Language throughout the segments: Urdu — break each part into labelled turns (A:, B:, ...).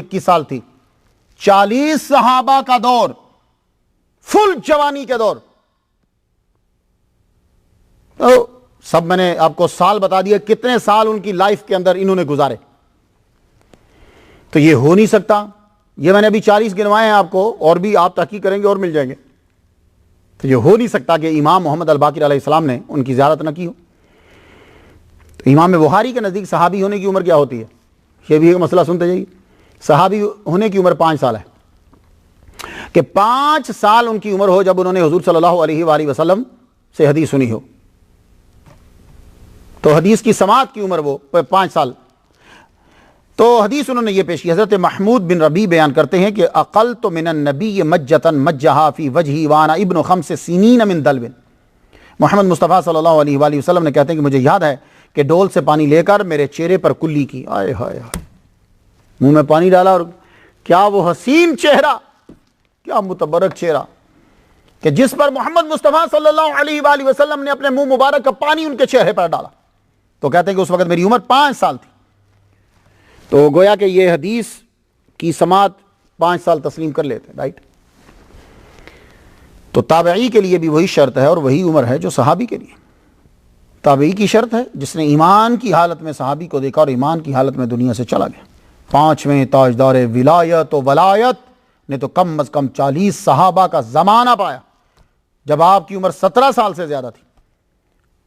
A: 21 سال تھی. 40 صحابہ کا دور, فل جوانی کے دور. تو سب میں نے آپ کو سال بتا دیا, کتنے سال ان کی لائف کے اندر انہوں نے گزارے. تو یہ ہو نہیں سکتا. یہ میں نے ابھی 40 گنوائے ہیں آپ کو, اور بھی آپ تحقیق کریں گے اور مل جائیں گے. تو یہ ہو نہیں سکتا کہ امام محمد الباقر علیہ السلام نے ان کی زیارت نہ کی ہو. تو امام بخاری کے نزدیک صحابی ہونے کی عمر کیا ہوتی ہے, یہ بھی ایک مسئلہ سنتے جائیے. صحابی ہونے کی عمر 5 سال ہے, کہ 5 سال ان کی عمر ہو جب انہوں نے حضور صلی اللہ علیہ وآلہ وسلم سے حدیث سنی ہو. تو حدیث کی سماعت کی عمر وہ 5 سال. تو حدیث انہوں نے یہ پیش کی. حضرت محمود بن ربیع بیان کرتے ہیں کہ اقلت من النبی مجتا مجہا فی وجہی وانا ابن 5 سنین من دلو. محمد مصطفیٰ صلی اللہ علیہ وآلہ وسلم نے کہتے ہیں کہ مجھے یاد ہے کہ ڈول سے پانی لے کر میرے چہرے پر کلی کی. آئے ہائے ہائے, منہ میں پانی ڈالا, اور کیا وہ حسین چہرہ, کیا متبرک چہرہ, کہ جس پر محمد مصطفیٰ صلی اللہ علیہ وآلہ وسلم نے اپنے منہ مبارک کا پانی ان کے چہرے پر ڈالا. تو کہتے ہیں کہ اس وقت میری عمر 5 سال تھی. تو گویا کہ یہ حدیث کی سماعت 5 سال تسلیم کر لیتے, رائٹ. تو تابعی کے لیے بھی وہی شرط ہے اور وہی عمر ہے جو صحابی کے لیے. تابعی کی شرط ہے جس نے ایمان کی حالت میں صحابی کو دیکھا اور ایمان کی حالت میں دنیا سے چلا گیا. 5ویں تاجدار ولایت و ولایت نے تو کم از کم 40 صحابہ کا زمانہ پایا. جب آپ کی عمر 17 سال سے زیادہ تھی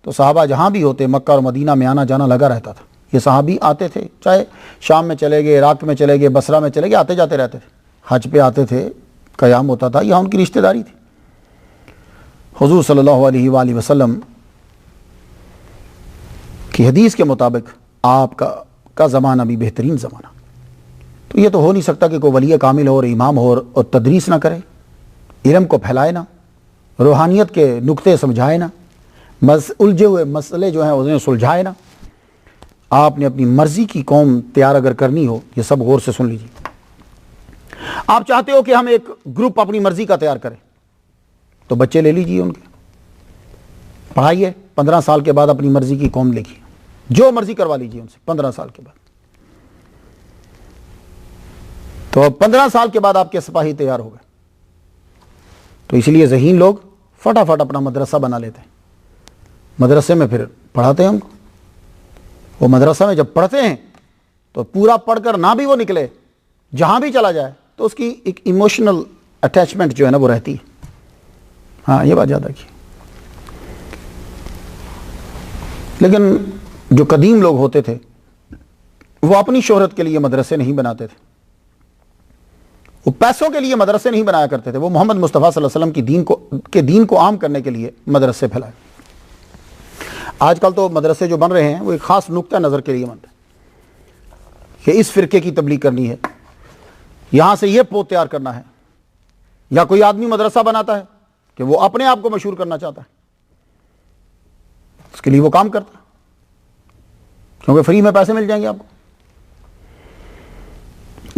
A: تو صحابہ جہاں بھی ہوتے, مکہ اور مدینہ میں آنا جانا لگا رہتا تھا. یہ صحابی آتے تھے, چاہے شام میں چلے گئے, عراق میں چلے گئے, بصرہ میں چلے گئے, آتے جاتے رہتے تھے. حج پہ آتے تھے, قیام ہوتا تھا, یہاں ان کی رشتہ داری تھی. حضور صلی اللہ علیہ وآلہ وسلم کی حدیث کے مطابق آپ کا زمانہ بھی بہترین زمانہ. تو یہ تو ہو نہیں سکتا کہ کوئی ولی کامل ہو اور امام ہو اور تدریس نہ کرے, علم کو پھیلائے نہ, روحانیت کے نقطے سمجھائے نہ, الجھے ہوئے مسئلے جو ہیں انہیں سلجھائے نہ. آپ نے اپنی مرضی کی قوم تیار اگر کرنی ہو, یہ سب غور سے سن لیجیے. آپ چاہتے ہو کہ ہم ایک گروپ اپنی مرضی کا تیار کریں, تو بچے لے لیجیے, ان کے پڑھائیے. 15 سال کے بعد اپنی مرضی کی قوم لے گی, جو مرضی کروا لیجیے ان سے 15 سال کے بعد. تو 15 سال کے بعد آپ کے سپاہی تیار ہو گئے. تو اس لیے ذہین لوگ فٹافٹ اپنا مدرسہ بنا لیتے ہیں, مدرسے میں پھر پڑھاتے ہیں ان کو. وہ مدرسہ میں جب پڑھتے ہیں تو پورا پڑھ کر نہ بھی وہ نکلے, جہاں بھی چلا جائے تو اس کی ایک ایموشنل اٹیچمنٹ جو ہے نا وہ رہتی ہے. ہاں یہ بات یاد رکھیے. لیکن جو قدیم لوگ ہوتے تھے وہ اپنی شہرت کے لیے مدرسے نہیں بناتے تھے, وہ پیسوں کے لیے مدرسے نہیں بنایا کرتے تھے. وہ محمد مصطفیٰ صلی اللہ علیہ وسلم کی دین کو عام کرنے کے لیے مدرسے پھیلائے. آج کل تو مدرسے جو بن رہے ہیں وہ ایک خاص نقطہ نظر کے لیے بنتے ہیں کہ اس فرقے کی تبلیغ کرنی ہے, یہاں سے یہ پوت تیار کرنا ہے. یا کوئی آدمی مدرسہ بناتا ہے کہ وہ اپنے آپ کو مشہور کرنا چاہتا ہے, اس کے لیے وہ کام کرتا ہے کیونکہ فری میں پیسے مل جائیں گے آپ کو.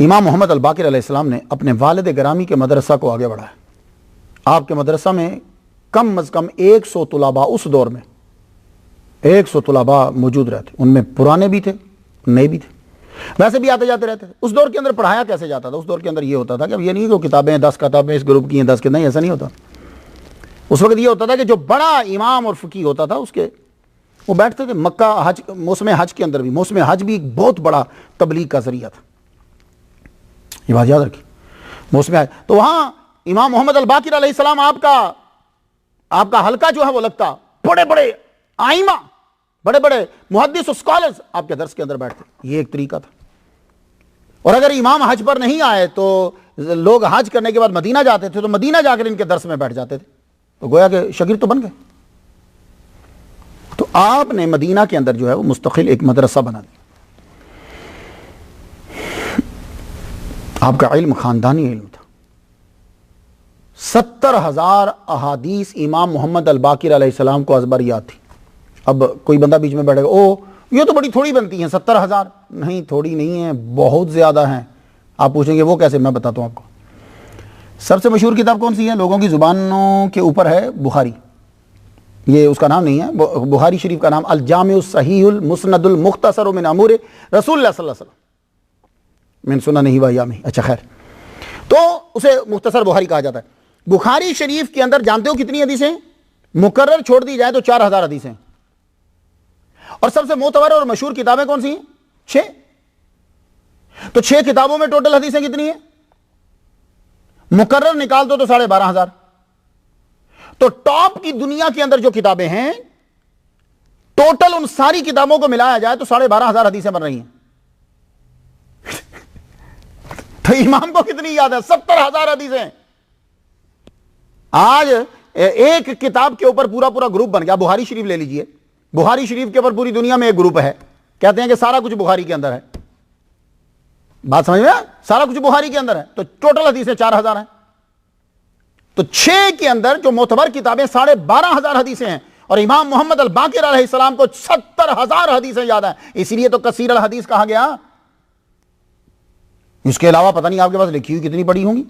A: امام محمد الباقر علیہ السلام نے اپنے والد گرامی کے مدرسہ کو آگے بڑھایا. آپ کے مدرسہ میں کم از کم 100 طلباء, اس دور میں 100 طلباء موجود رہتے. ان میں پرانے بھی تھے, نئے بھی تھے, ویسے بھی آتے جاتے رہتے تھے. اس دور کے اندر پڑھایا کیسے جاتا تھا؟ اس دور کے اندر یہ ہوتا تھا کہ اب یہ نہیں کہ کتابیں 10 کتابیں اس گروپ کی ہیں 10 کے, نہیں, ایسا نہیں ہوتا. اس وقت یہ ہوتا تھا کہ جو بڑا امام اور فقیہ ہوتا تھا اس کے وہ بیٹھتے تھے. مکہ حج, موسم حج کے اندر بھی, موسم حج بھی ایک بہت بڑا تبلیغ کا ذریعہ تھا, یہ بات یاد رکھیے. موسم حج تو وہاں امام محمد الباقر علیہ السلام آپ کا حلقہ جو ہے وہ لگتا, بڑے بڑے آئمہ, بڑے بڑے محدث و اسکالرز آپ کے درس کے اندر بیٹھتے. یہ ایک طریقہ تھا. اور اگر امام حج پر نہیں آئے تو لوگ حج کرنے کے بعد مدینہ جاتے تھے, تو مدینہ جا کر ان کے درس میں بیٹھ جاتے تھے, تو گویا کہ شاگرد تو بن گئے. تو آپ نے مدینہ کے اندر جو ہے وہ مستقل ایک مدرسہ بنا دیا. آپ کا علم خاندانی علم تھا. 70,000 احادیث امام محمد الباقر علیہ السلام کو ازبر یاد تھی. اب کوئی بندہ بیچ میں بیٹھے گا, او یہ تو بڑی تھوڑی بنتی ہیں 70,000. نہیں, تھوڑی نہیں ہیں, بہت زیادہ ہیں. آپ پوچھیں گے وہ کیسے, میں بتاتا ہوں آپ کو. سب سے مشہور کتاب کون سی ہے لوگوں کی زبانوں کے اوپر؟ ہے بخاری. یہ اس کا نام نہیں ہے, بخاری شریف کا نام الجامع الصحیح المسند المختصر من امور رسول اللہ صلی اللہ علیہ وسلم. من سننہ و ایامہ. اچھا خیر, تو اسے مختصر بخاری کہا جاتا ہے. بخاری شریف کے اندر جانتے ہو کتنی حدیثیں ہیں؟ مقرر چھوڑ دی جائے تو 4000 حدیثیں. اور سب سے معتبر اور مشہور کتابیں کون سی ہیں؟ 6. تو 6 کتابوں میں ٹوٹل حدیثیں کتنی ہیں؟ مقرر نکال دو تو 12500. تو ٹاپ کی دنیا کے اندر جو کتابیں ہیں ٹوٹل ان ساری کتابوں کو ملایا جائے تو 12500 حدیثیں بن رہی ہیں. تو امام کو کتنی یاد ہے؟ 70000 حدیثیں. آج ایک کتاب کے اوپر پورا پورا گروپ بن گیا. بخاری شریف لے لیجئے, بخاری شریف کے اوپر پوری دنیا میں ایک گروپ ہے, کہتے ہیں کہ سارا کچھ بخاری کے اندر ہے. بات سمجھ میں؟ سارا کچھ بخاری کے اندر ہے. تو ٹوٹل حدیثیں 4000 ہیں. تو 6 کے اندر جو معتبر کتابیں 12500 حدیثیں ہیں, اور امام محمد الباقر علیہ السلام کو 70000 حدیثیں یاد ہیں. اسی لیے تو کثیر الحدیث کہا گیا. اس کے علاوہ پتہ نہیں آپ کے پاس لکھی ہوئی کتنی پڑھی ہوں گی.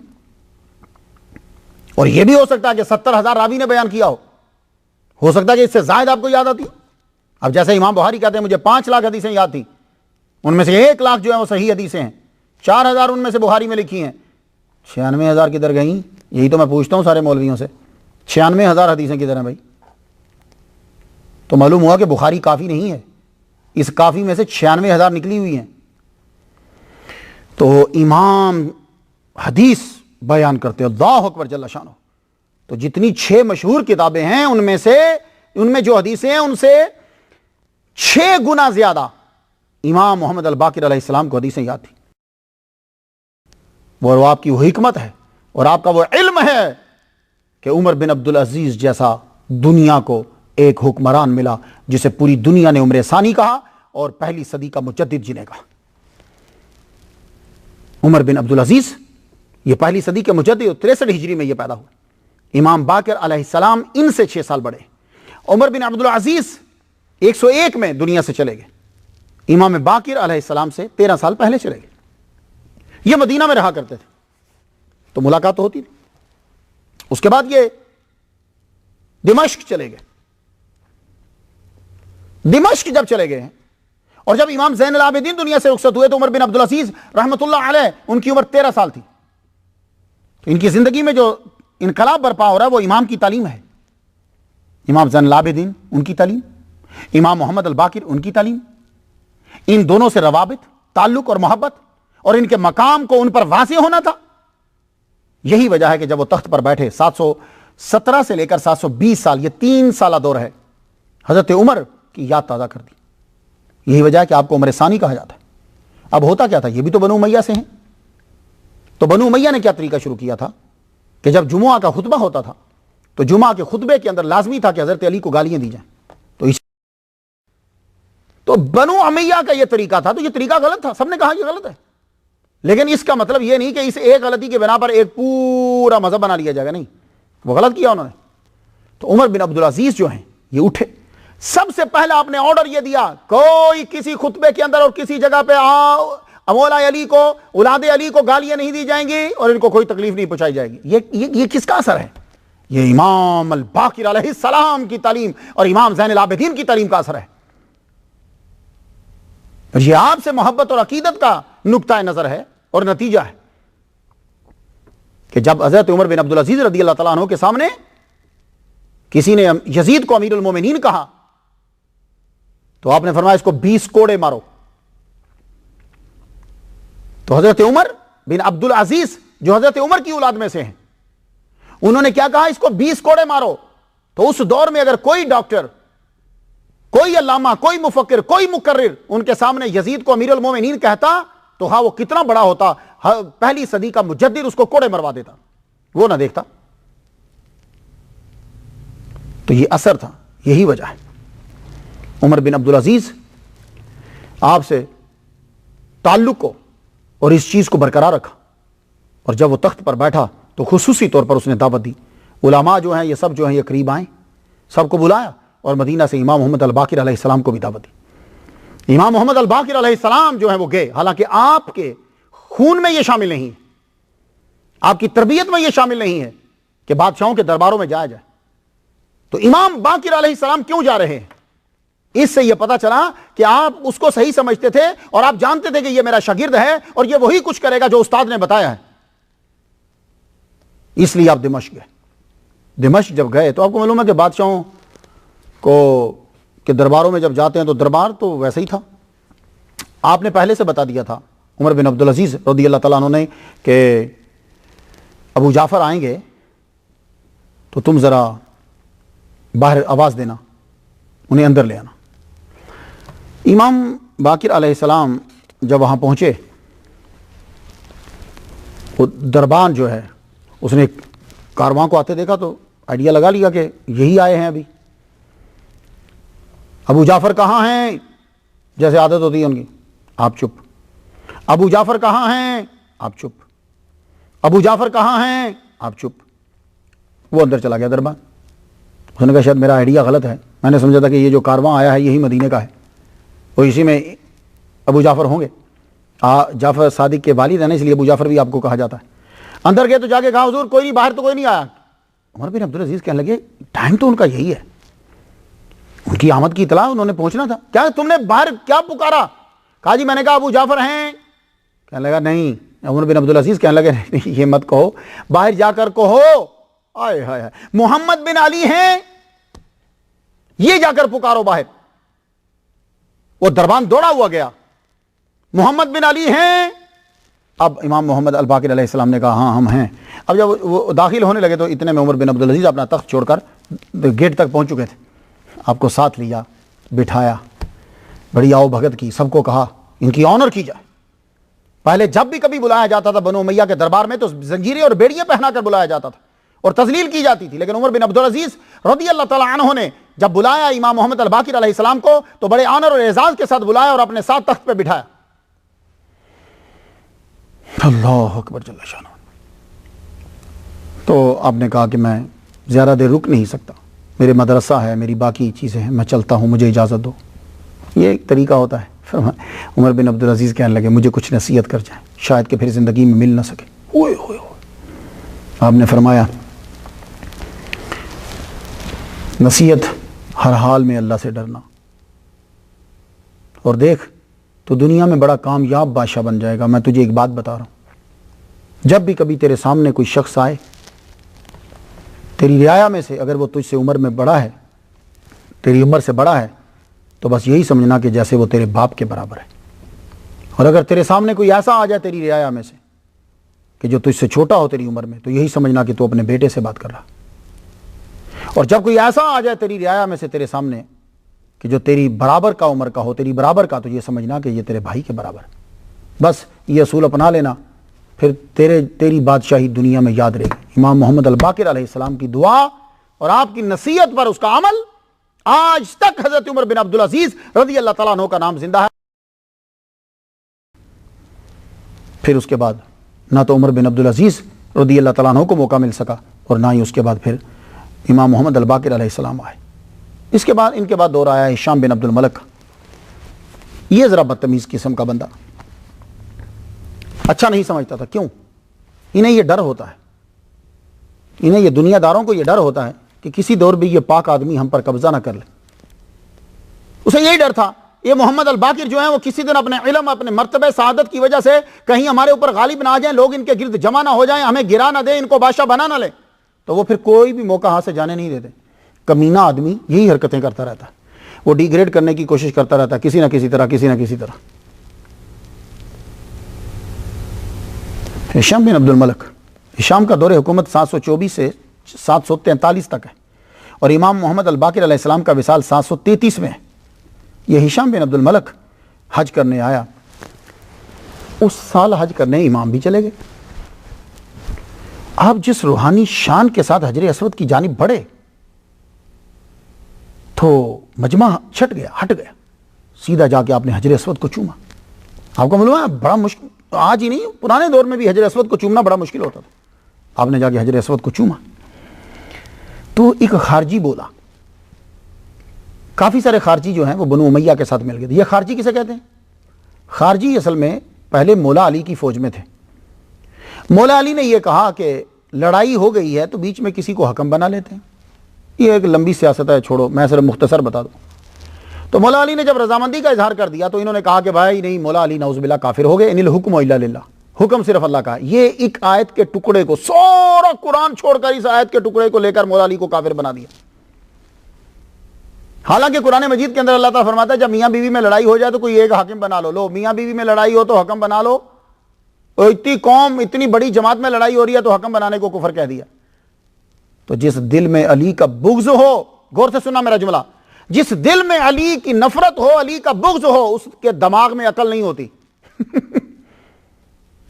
A: اور یہ بھی ہو سکتا ہے کہ 70000 راوی نے بیان کیا ہو سکتا ہے کہ اس سے زائد آپ کو یاد آتی. اب جیسے امام بخاری کہتے ہیں مجھے 5 لاکھ حدیثیں یاد تھی, ان میں سے 1 لاکھ جو ہے وہ صحیح حدیثیں ہیں, 4000 ان میں سے بخاری میں لکھی ہیں. 96000 کدھر گئیں؟ یہی تو میں پوچھتا ہوں سارے مولویوں سے, 96000 حدیثیں کدھر ہیں بھائی؟ تو معلوم ہوا کہ بخاری کافی نہیں ہے, اس کافی میں سے 96000 نکلی ہوئی ہیں. تو امام حدیث بیان کرتے, اللہ اکبر جل شانہ. تو جتنی 6 مشہور کتابیں ہیں ان میں جو حدیثیں ہیں ان سے 6 گنا زیادہ امام محمد الباقر علیہ السلام کو حدیثیں یاد تھی. وہ آپ کی وہ حکمت ہے اور آپ کا وہ علم ہے کہ عمر بن عبدالعزیز جیسا دنیا کو ایک حکمران ملا جسے پوری دنیا نے عمر ثانی کہا اور پہلی صدی کا مجدد جنہیں کہا. عمر بن عبدالعزیز یہ پہلی صدی کے مجدد 63 ہجری میں یہ پیدا ہوا. امام باقر علیہ السلام ان سے 6 سال بڑے. عمر بن عبدالعزیز 101 میں دنیا سے چلے گئے, امام باقر علیہ السلام سے 13 سال پہلے چلے گئے. یہ مدینہ میں رہا کرتے تھے تو ملاقات ہوتی تھی. اس کے بعد یہ دمشق چلے گئے. دمشق جب چلے گئے اور جب امام زین العابدین دنیا سے رخصت ہوئے تو عمر بن عبدالعزیز رحمت اللہ علیہ ان کی عمر 13 سال تھی. تو ان کی زندگی میں جو انقلاب برپا ہو رہا ہے وہ امام کی تعلیم ہے. امام زین العابدین ان کی تعلیم, امام محمد الباقر ان کی تعلیم, ان دونوں سے روابط, تعلق اور محبت اور ان کے مقام کو ان پر واضح ہونا تھا. یہی وجہ ہے کہ جب وہ تخت پر بیٹھے 717 سے لے کر 720 سال, یہ 3 سالہ دور ہے, حضرت عمر کی یاد تازہ کر دی. یہی وجہ ہے کہ آپ کو عمر ثانی کہا جاتا ہے. اب ہوتا کیا تھا, یہ بھی تو بنو امیہ سے ہیں. تو بنو امیہ نے کیا طریقہ شروع کیا تھا کہ جب جمعہ کا خطبہ ہوتا تھا تو جمعہ کے خطبے کے اندر لازمی تھا کہ حضرت علی کو گالیاں دی جائیں. تو بنو امیہ کا یہ طریقہ تھا. تو یہ طریقہ غلط تھا, سب نے کہا یہ غلط ہے, لیکن اس کا مطلب یہ نہیں کہ اس ایک غلطی کے بنا پر ایک پورا مذہب بنا لیا جائے گا. نہیں, وہ غلط کیا انہوں نے. تو عمر بن عبدالعزیز جو ہیں یہ اٹھے, سب سے پہلا آپ نے آرڈر یہ دیا کوئی کسی خطبے کے اندر اور کسی جگہ پہ مولا علی کو, اولاد علی کو گالیاں نہیں دی جائیں گی اور ان کو کوئی تکلیف نہیں پہنچائی جائے گی. یہ کس کا اثر ہے؟ یہ امام الباقر علیہ السلام کی تعلیم اور امام زین العابدین کی تعلیم کا اثر ہے. یہ آپ سے محبت اور عقیدت کا نقطہ نظر ہے اور نتیجہ ہے کہ جب حضرت عمر بن عبدالعزیز رضی اللہ تعالیٰ عنہ کے سامنے کسی نے یزید کو امیر المومنین کہا تو آپ نے فرمایا اس کو 20 کوڑے مارو. تو حضرت عمر بن عبدالعزیز جو حضرت عمر کی اولاد میں سے ہیں انہوں نے کیا کہا, اس کو 20 کوڑے مارو. تو اس دور میں اگر کوئی ڈاکٹر, کوئی علامہ, کوئی مفکر, کوئی مقرر ان کے سامنے یزید کو امیر المومنین کہتا تو ہاں وہ کتنا بڑا ہوتا, پہلی صدی کا مجدد اس کو کوڑے مروا دیتا, وہ نہ دیکھتا. تو یہ اثر تھا, یہی وجہ ہے. عمر بن عبدالعزیز آپ سے تعلق کو اور اس چیز کو برقرار رکھا, اور جب وہ تخت پر بیٹھا تو خصوصی طور پر اس نے دعوت دی. علماء جو ہیں یہ سب جو ہیں یہ قریب آئیں, سب کو بلایا, اور مدینہ سے امام محمد الباقر علیہ السلام کو بھی دعوت دی. امام محمد الباقر علیہ السلام جو ہیں وہ گئے, حالانکہ آپ کے خون میں یہ شامل نہیں ہے, آپ کی تربیت میں یہ شامل نہیں ہے کہ بادشاہوں کے درباروں میں جایا جائے. تو امام باقر علیہ السلام کیوں جا رہے ہیں؟ اس سے یہ پتا چلا کہ آپ اس کو صحیح سمجھتے تھے اور آپ جانتے تھے کہ یہ میرا شاگرد ہے اور یہ وہی کچھ کرے گا جو استاد نے بتایا ہے، اس لیے آپ دمشق گئے۔ دمشق جب گئے تو آپ کو معلوم ہے کہ بادشاہوں کو کہ درباروں میں جب جاتے ہیں تو دربار تو ویسا ہی تھا۔ آپ نے پہلے سے بتا دیا تھا عمر بن عبدالعزیز رضی اللہ تعالیٰ عنہ نے کہ ابو جعفر آئیں گے تو تم ذرا باہر آواز دینا، انہیں اندر لے آنا۔ امام باقر علیہ السلام جب وہاں پہنچے، وہ دربان جو ہے اس نے کارواں کو آتے دیکھا تو آئیڈیا لگا لیا کہ یہی آئے ہیں ابھی۔ ابو جعفر کہاں ہیں، جیسے عادت ہوتی ہے ان کی، آپ چپ۔ ابو جعفر کہاں ہیں، آپ چپ۔ ابو جعفر کہاں ہیں، آپ چپ۔ وہ اندر چلا گیا دربان۔ اس نے کہا شاید میرا آئیڈیا غلط ہے، میں نے سمجھا تھا کہ یہ جو کارواں آیا ہے یہی مدینے کا ہے، وہ اسی میں ابو جعفر ہوں گے۔ جعفر صادق کے والد ہیں نا، اس لیے ابو جعفر بھی آپ کو کہا جاتا ہے۔ اندر گئے تو جا کے کہا حضور کوئی نہیں، باہر تو کوئی نہیں آیا۔ عمر بن عبدالعزیز کہنے لگے ٹائم تو ان کا یہی ہے، ان کی آمد کی اطلاع انہوں نے پہنچنا تھا، کیا تم نے باہر کیا پکارا؟ کہا جی میں نے کہا ابو جعفر ہیں۔ کہنے لگا نہیں۔ عمر بن عبدالعزیز کہنے لگے نہیں یہ مت کہو، باہر جا کر کہو آئے ہائے محمد بن علی ہیں، یہ جا کر پکارو باہر۔ وہ دربان دوڑا ہوا گیا، محمد بن علی ہیں۔ اب امام محمد الباقر علیہ السلام نے کہا ہاں ہم ہیں۔ اب جب وہ داخل ہونے لگے تو اتنے میں عمر بن عبدالعزیز اپنا تخت چھوڑ کر گیٹ تک پہنچ چکے تھے۔ آپ کو ساتھ لیا، بٹھایا، بڑی آؤ بھگت کی، سب کو کہا ان کی آنر کی جائے۔ پہلے جب بھی کبھی بلایا جاتا تھا بنو امیہ کے دربار میں تو زنجیریں اور بیڑیاں پہنا کر بلایا جاتا تھا اور تذلیل کی جاتی تھی، لیکن عمر بن عبدالعزیز رضی اللہ تعالیٰ عنہ نے جب بلایا امام محمد الباقر علیہ السلام کو تو بڑے آنر اور اعزاز کے ساتھ بلایا اور اپنے ساتھ تخت پہ بٹھایا۔ اللہ اکبر جل شانہ۔ تو آپ نے کہا کہ میں زیادہ دیر رک نہیں سکتا، میرے مدرسہ ہے، میری باقی چیزیں ہیں، میں چلتا ہوں، مجھے اجازت دو۔ یہ ایک طریقہ ہوتا ہے۔ عمر بن عبدالعزیز کہنے لگے مجھے کچھ نصیحت کر جائیں، شاید کہ پھر زندگی میں مل نہ سکے۔ اوئے ہوئے ہوئے۔ آپ نے فرمایا نصیحت ہر حال میں اللہ سے ڈرنا، اور دیکھ تو دنیا میں بڑا کامیاب بادشاہ بن جائے گا۔ میں تجھے ایک بات بتا رہا ہوں، جب بھی کبھی تیرے سامنے کوئی شخص آئے تیری رعایا میں سے، اگر وہ تجھ سے عمر میں بڑا ہے، تیری عمر سے بڑا ہے، تو بس یہی سمجھنا کہ جیسے وہ تیرے باپ کے برابر ہے۔ اور اگر تیرے سامنے کوئی ایسا آ جائے تیری رعایا میں سے کہ جو تجھ سے چھوٹا ہو تیری عمر میں، تو یہی سمجھنا کہ تو اپنے بیٹے سے بات کر رہا۔ اور جب کوئی ایسا آ جائے تیری رعایا میں سے تیرے سامنے کہ جو تیری برابر کا عمر کا ہو، تیری برابر کا، تو یہ سمجھنا کہ یہ تیرے بھائی کے برابر ہے۔ بس یہ اصول اپنا لینا، پھر تیری بادشاہی دنیا میں یاد رہے گی۔ امام محمد الباقر علیہ السلام کی دعا اور آپ کی نصیحت پر اس کا عمل آج تک حضرت عمر بن عبدالعزیز رضی اللہ تعالیٰ عنہ کا نام زندہ ہے۔ پھر اس کے بعد نہ تو عمر بن عبدالعزیز رضی اللہ تعالیٰ عنہ کو موقع مل سکا اور نہ ہی اس کے بعد پھر امام محمد الباقر علیہ السلام آئے۔ اس کے بعد ان کے بعد دور آیا ہشام بن عبد الملک۔ یہ ذرا بدتمیز قسم کا بندہ، اچھا نہیں سمجھتا تھا۔ کیوں؟ انہیں یہ ڈر ہوتا ہے، انہیں یہ دنیا داروں کو یہ ڈر ہوتا ہے کہ کسی دور بھی یہ پاک آدمی ہم پر قبضہ نہ کر لے۔ اسے یہی ڈر تھا یہ محمد الباقر جو ہیں وہ کسی دن اپنے علم، اپنے مرتبہ سعادت کی وجہ سے کہیں ہمارے اوپر غالب نہ آ جائیں، لوگ ان کے گرد جمع نہ ہو جائیں، ہمیں گرا نہ دیں، ان کو بادشاہ بنا نہ لیں، تو وہ پھر کوئی بھی موقع ہاتھ سے جانے نہیں دیتے۔ کمینہ آدمی یہی حرکتیں کرتا رہتا ہے، وہ ڈی گریڈ کرنے کی کوشش کرتا رہتا ہے کسی نہ کسی طرح، کسی نہ کسی طرح۔ ہشام بن عبد الملک، ہشام کا دور حکومت 724 سے 743 تک ہے، اور امام محمد الباقر علیہ السلام کا وصال 733 میں ہے۔ یہ ہشام بن عبد الملک حج کرنے آیا، اس سال حج کرنے امام بھی چلے گئے۔ آپ جس روحانی شان کے ساتھ حجر اسود کی جانب بڑھے تو مجمع چھٹ گیا، ہٹ گیا، سیدھا جا کے آپ نے حجر اسود کو چوما۔ آپ کو معلوم ہے بڑا مشکل، آج ہی نہیں پرانے دور میں بھی حجر اسود کو چومنا بڑا مشکل ہوتا تھا۔ آپ نے جا کے حجر اسود کو چوما تو ایک خارجی بولا، کافی سارے خارجی جو ہیں وہ بنو امیہ کے ساتھ مل گئے تھے۔ یہ خارجی کسے کہتے ہیں؟ خارجی اصل میں پہلے مولا علی کی فوج میں تھے۔ مولا علی نے یہ کہا کہ لڑائی ہو گئی ہے تو بیچ میں کسی کو حکم بنا لیتے ہیں، یہ ایک لمبی سیاست ہے، چھوڑو، میں صرف مختصر بتا دوں۔ تو مولا علی نے جب رضامندی کا اظہار کر دیا تو انہوں نے کہا کہ بھائی نہیں، مولا علی نعوذ باللہ کافر ہو گئے، ان الحکم الا للہ، حکم صرف اللہ کا۔ یہ ایک آیت کے ٹکڑے کو، سورا قرآن چھوڑ کر اس آیت کے ٹکڑے کو لے کر مولا علی کو کافر بنا دیا۔ حالانکہ قرآن مجید کے اندر اللہ تعالیٰ فرماتا ہے جب میاں بیوی میں لڑائی ہو جائے تو کوئی ایک حاکم بنا لو، میاں بیوی میں لڑائی ہو تو حکم بنا لو، اور اتنی قوم اتنی بڑی جماعت میں لڑائی ہو رہی ہے تو حکم بنانے کو کفر کہہ دیا۔ تو جس دل میں علی کا بغض ہو، غور سے سننا میرا جملہ، جس دل میں علی کی نفرت ہو، علی کا بغض ہو، اس کے دماغ میں عقل نہیں ہوتی۔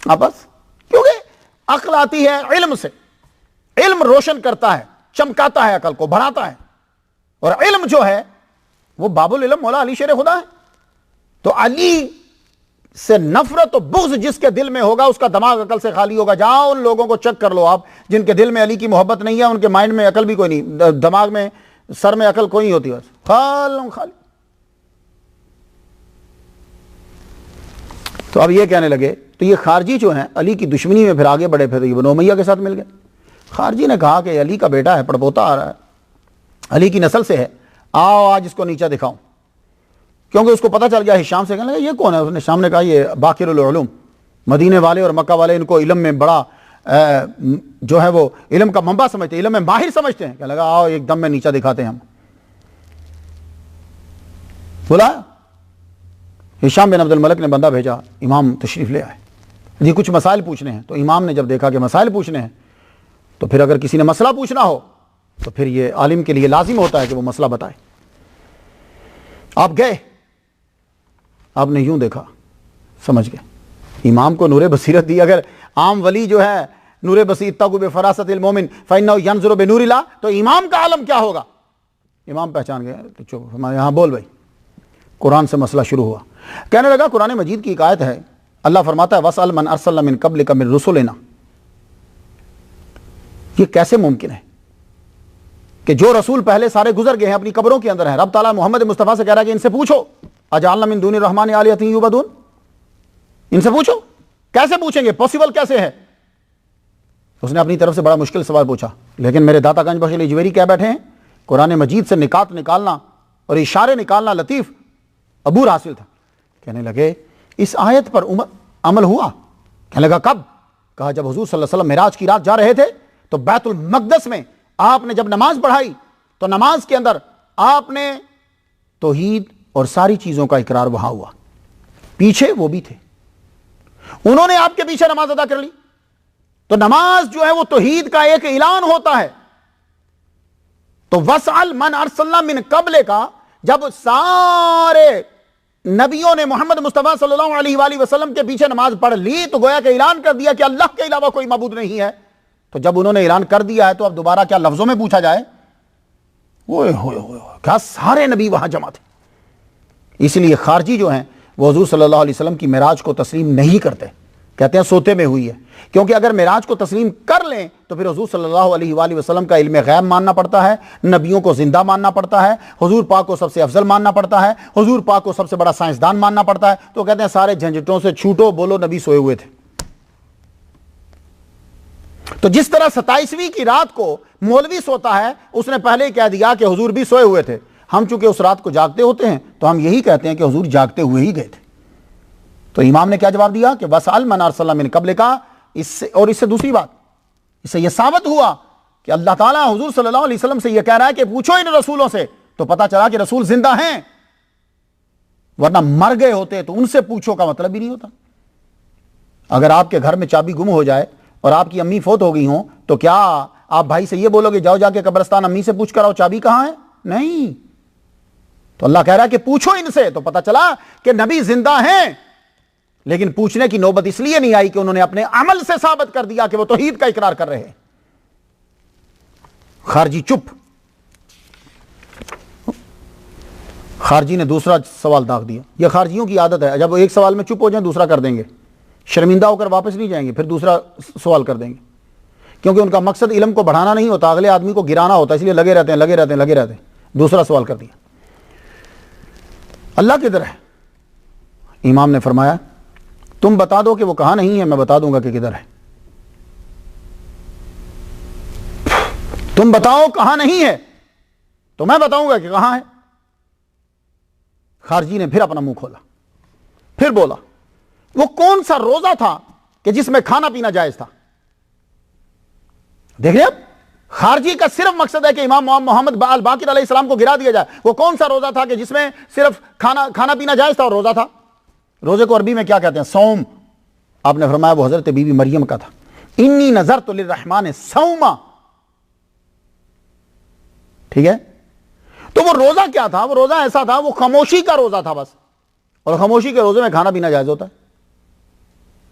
A: بس کیونکہ عقل آتی ہے علم سے، علم روشن کرتا ہے، چمکاتا ہے عقل کو، بڑھاتا ہے، اور علم جو ہے وہ باب العلم مولا علی شیر خدا ہے۔ تو علی سے نفرت و بغض جس کے دل میں ہوگا اس کا دماغ عقل سے خالی ہوگا۔ جاؤ ان لوگوں کو چیک کر لو آپ جن کے دل میں علی کی محبت نہیں ہے، ان کے مائنڈ میں عقل بھی کوئی نہیں، دماغ میں، سر میں عقل کوئی نہیں ہوتی، بس خالی۔ تو اب یہ کہنے لگے، تو یہ خارجی جو ہیں علی کی دشمنی میں پھر آگے بڑھے، پھر یہ بنو امیہ کے ساتھ مل گئے۔ خارجی نے کہا کہ علی کا بیٹا ہے، پڑپوتا آ رہا ہے، علی کی نسل سے ہے، آؤ آج اس کو نیچا دکھاؤں۔ کیونکہ اس کو پتہ چل گیا، ہشام سے کہنے لگا یہ کون ہے؟ اس نے شام نے کہا یہ باقر العلوم، مدینے والے اور مکہ والے ان کو علم میں بڑا جو ہے وہ علم کا منبع سمجھتے ہیں، علم میں ماہر سمجھتے ہیں۔ کہنے لگا آؤ ایک دم میں نیچا دکھاتے ہیں ہم۔ بلایا، ہشام بن عبد الملک نے بندہ بھیجا، امام تشریف لے آئے، جی کچھ مسائل پوچھنے ہیں۔ تو امام نے جب دیکھا کہ مسائل پوچھنے ہیں تو پھر اگر کسی نے مسئلہ پوچھنا ہو تو پھر یہ عالم کے لیے لازم ہوتا ہے کہ وہ مسئلہ بتائے۔ آپ گئے، آپ نے یوں دیکھا، سمجھ گئے، امام کو نور بصیرت دی۔ اگر عام ولی جو ہے نور بصیرت تگو بفراست المومن فإنه ينظر بنور اللہ، تو امام کا عالم کیا ہوگا؟ امام پہچان گئے، تو چپ، یہاں بول بھائی۔ قرآن سے مسئلہ شروع ہوا، کہنے لگا قرآن مجید کی ایک آیت ہے، اللہ فرماتا ہے وَاسْأَلْ مَنْ أَرْسَلْنَا مِنْ قَبْلِكَ مِنْ رُسُلِنَا۔ یہ کیسے ممکن ہے کہ جو رسول پہلے سارے گزر گئے ہیں اپنی قبروں کے اندر ہیں، رب تعالیٰ محمد مصطفیٰ سے کہہ رہا ہے کہ ان سے پوچھو اجعلنا من دون الرحمن آلہۃ یعبدون، ان سے پوچھو، کیسے پوچھیں گے، پاسبل کیسے ہے؟ اس نے اپنی طرف سے بڑا مشکل سوال پوچھا، لیکن میرے داتا گنج بخش علی جویری کیا بیٹھے ہیں، قرآن مجید سے نکات نکالنا اور اشارے نکالنا لطیف عبور حاصل تھا۔ کہنے لگے اس آیت پر عمل ہوا؟ کہنے لگا کب؟ کہا جب حضور صلی اللہ علیہ وسلم معراج کی رات جا رہے تھے تو بیت المقدس میں آپ نے جب نماز پڑھائی تو نماز کے اندر آپ نے توحید اور ساری چیزوں کا اقرار وہاں ہوا، پیچھے وہ بھی تھے، انہوں نے آپ کے پیچھے نماز ادا کر لی۔ تو نماز جو ہے وہ توحید کا ایک اعلان ہوتا ہے۔ تو وَاسْأَلْ مَنْ أَرْسَلْنَا مِنْ قَبْلِكَ کا جب سارے نبیوں نے محمد مصطفیٰ صلی اللہ علیہ وآلہ وسلم کے پیچھے نماز پڑھ لی تو گویا کہ اعلان کر دیا کہ اللہ کے علاوہ کوئی معبود نہیں ہے۔ تو جب انہوں نے اعلان کر دیا ہے تو اب دوبارہ کیا لفظوں میں پوچھا جائے؟ کیا سارے نبی وہاں جمع تھے؟ اس لیے خارجی جو ہیں وہ حضور صلی اللہ علیہ وسلم کی معراج کو تسلیم نہیں کرتے، کہتے ہیں سوتے میں ہوئی ہے، کیونکہ اگر معراج کو تسلیم کر لیں تو پھر حضور صلی اللہ علیہ وآلہ وسلم کا علم غیب ماننا پڑتا ہے، نبیوں کو زندہ ماننا پڑتا ہے، حضور پاک کو سب سے افضل ماننا پڑتا ہے، حضور پاک کو سب سے بڑا سائنسدان ماننا پڑتا ہے۔ تو کہتے ہیں سارے جھنجھٹوں سے چھوٹو، بولو نبی سوئے ہوئے تھے۔ تو جس طرح 27ویں کی رات کو مولوی سوتا ہے، اس نے پہلے ہی کہہ دیا کہ حضور بھی سوئے ہوئے تھے۔ ہم چونکہ اس رات کو جاگتے ہوتے ہیں تو ہم یہی کہتے ہیں کہ حضور جاگتے ہوئے ہی گئے تھے۔ تو امام نے کیا جواب دیا کہ وَاسْأَلْ مَنْ أَرْسَلْنَا مِنْ قَبْلِكَ اس سے دوسری بات، اس سے یہ ثابت ہوا کہ اللہ تعالیٰ حضور صلی اللہ علیہ وسلم سے یہ کہہ رہا ہے کہ پوچھو ان رسولوں سے، تو پتہ چلا کہ رسول زندہ ہیں، ورنہ مر گئے ہوتے تو ان سے پوچھو کا مطلب ہی نہیں ہوتا۔ اگر آپ کے گھر میں چابی گم ہو جائے اور آپ کی امی فوت ہو گئی ہوں تو کیا آپ بھائی سے یہ بولو گے جاؤ جا کے قبرستان امی سے پوچھ کر آؤ چابی کہاں ہے؟ نہیں۔ تو اللہ کہہ رہا ہے کہ پوچھو ان سے، تو پتہ چلا کہ نبی زندہ ہیں، لیکن پوچھنے کی نوبت اس لیے نہیں آئی کہ انہوں نے اپنے عمل سے ثابت کر دیا کہ وہ توحید کا اقرار کر رہے ہیں۔ خارجی چپ۔ خارجی نے دوسرا سوال داغ دیا۔ یہ خارجیوں کی عادت ہے، جب ایک سوال میں چپ ہو جائیں دوسرا کر دیں گے، شرمندہ ہو کر واپس نہیں جائیں گے، پھر دوسرا سوال کر دیں گے، کیونکہ ان کا مقصد علم کو بڑھانا نہیں ہوتا، اگلے آدمی کو گرانا ہوتا ہے، اس لیے لگے رہتے ہیں۔ دوسرا سوال کر دیا، اللہ کدھر ہے؟ امام نے فرمایا تم بتا دو کہ وہ کہاں نہیں ہے، میں بتا دوں گا کہ کدھر ہے۔ تم بتاؤ کہاں نہیں ہے تو میں بتاؤں گا کہ کہاں ہے۔ خارجی نے پھر اپنا منہ کھولا، پھر بولا وہ کون سا روزہ تھا کہ جس میں کھانا پینا جائز تھا؟ دیکھ رہے آپ، خارجی کا صرف مقصد ہے کہ امام محمد الباقر علیہ السلام کو گرا دیا جائے۔ وہ کون سا روزہ تھا کہ جس میں صرف کھانا پینا جائز تھا اور روزہ تھا؟ روزے کو عربی میں کیا کہتے ہیں؟ صوم۔ آپ نے فرمایا وہ حضرت بی بی مریم کا تھا، انی نذرت للرحمن صوما، ٹھیک ہے؟ تو وہ روزہ کیا تھا؟ وہ روزہ ایسا تھا، وہ خاموشی کا روزہ تھا بس، اور خاموشی کے روزے میں کھانا پینا جائز ہوتا ہے۔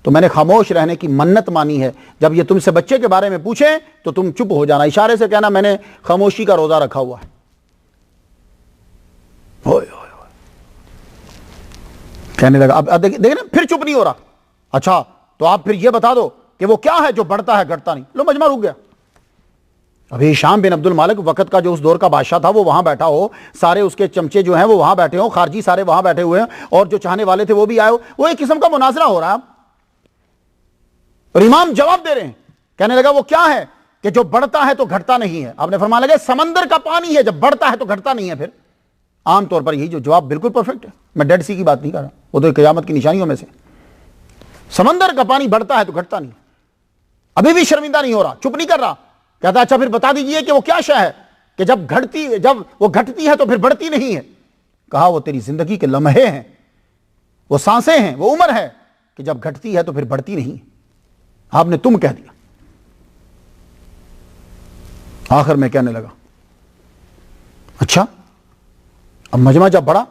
A: تو میں نے خاموش رہنے کی منت مانی ہے، جب یہ تم سے بچے کے بارے میں پوچھیں تو تم چپ ہو جانا، اشارے سے کہنا میں نے خاموشی کا روزہ رکھا ہوا ہے۔ کہنے لگا، اب دیکھیں نا، پھر چپ نہیں ہو رہا۔ اچھا تو آپ پھر یہ بتا دو کہ وہ کیا ہے جو بڑھتا ہے گھٹتا نہیں؟ لو مجمع رک گیا۔ ابھی ہشام بن عبد المالک وقت کا جو اس دور کا بادشاہ تھا وہ وہاں بیٹھا ہو، سارے اس کے چمچے جو ہیں وہ وہاں بیٹھے ہوں، خارجی سارے وہاں بیٹھے ہوئے ہیں، اور جو چاہنے والے تھے وہ بھی آئے ہو، وہ ایک قسم کا مناظرہ ہو رہا ہے، اور امام جواب دے رہے ہیں۔ کہنے لگا وہ کیا ہے کہ جو بڑھتا ہے تو گھٹتا نہیں ہے؟ آپ نے فرمایا لگا سمندر کا پانی ہے، جب بڑھتا ہے تو گھٹتا نہیں ہے۔ پھر عام طور پر یہی جو جواب بالکل پرفیکٹ ہے، میں ڈیڈ سی کی بات نہیں کر رہا، وہ تو قیامت کی نشانیوں میں سے، سمندر کا پانی بڑھتا ہے تو گھٹتا نہیں۔ ابھی بھی شرمندہ نہیں ہو رہا، چپ نہیں کر رہا، کہتا اچھا پھر بتا دیجئے کہ وہ کیا شے ہے کہ جب وہ گھٹتی ہے تو پھر بڑھتی نہیں ہے؟ کہا وہ تیری زندگی کے لمحے ہیں، وہ سانسیں ہیں، وہ عمر ہے کہ جب گھٹتی ہے تو پھر بڑھتی نہیں۔ آپ نے تم کہہ دیا۔ آخر میں کہنے لگا اچھا، اب مجمع جب بڑھا،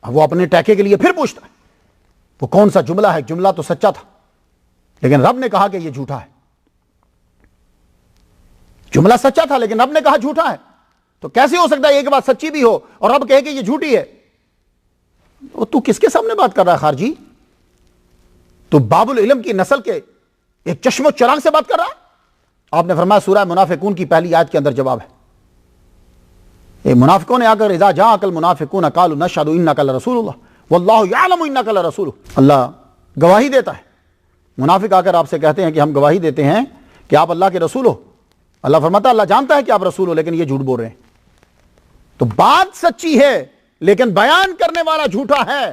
A: اب وہ اپنے ٹیکے کے لیے پھر پوچھتا ہے وہ کون سا جملہ ہے؟ جملہ تو سچا تھا لیکن رب نے کہا کہ یہ جھوٹا ہے۔ جملہ سچا تھا لیکن رب نے کہا جھوٹا ہے، تو کیسے ہو سکتا ہے ایک بات سچی بھی ہو اور رب کہے کہ یہ جھوٹی ہے؟ تو کس کے سامنے بات کر رہا ہے خارجی؟ تو باب العلم کی نسل کے ایک چشم و چراغ سے بات کر رہا ہے۔ آپ نے فرمایا سورہ منافقون کی پہلی آیت کے اندر جواب ہے۔ اے منافقوں نے آ کر اذا جاءک المنافقون قالوا نشهد انک لرسول اللہ واللہ یعلم انک لرسول، اللہ گواہی دیتا ہے۔ منافق آ کر آپ سے کہتے ہیں کہ ہم گواہی دیتے ہیں کہ آپ اللہ کے رسول ہو، اللہ فرماتا ہے اللہ جانتا ہے کہ آپ رسول ہو، لیکن یہ جھوٹ بول رہے ہیں۔ تو بات سچی ہے لیکن بیان کرنے والا جھوٹا ہے،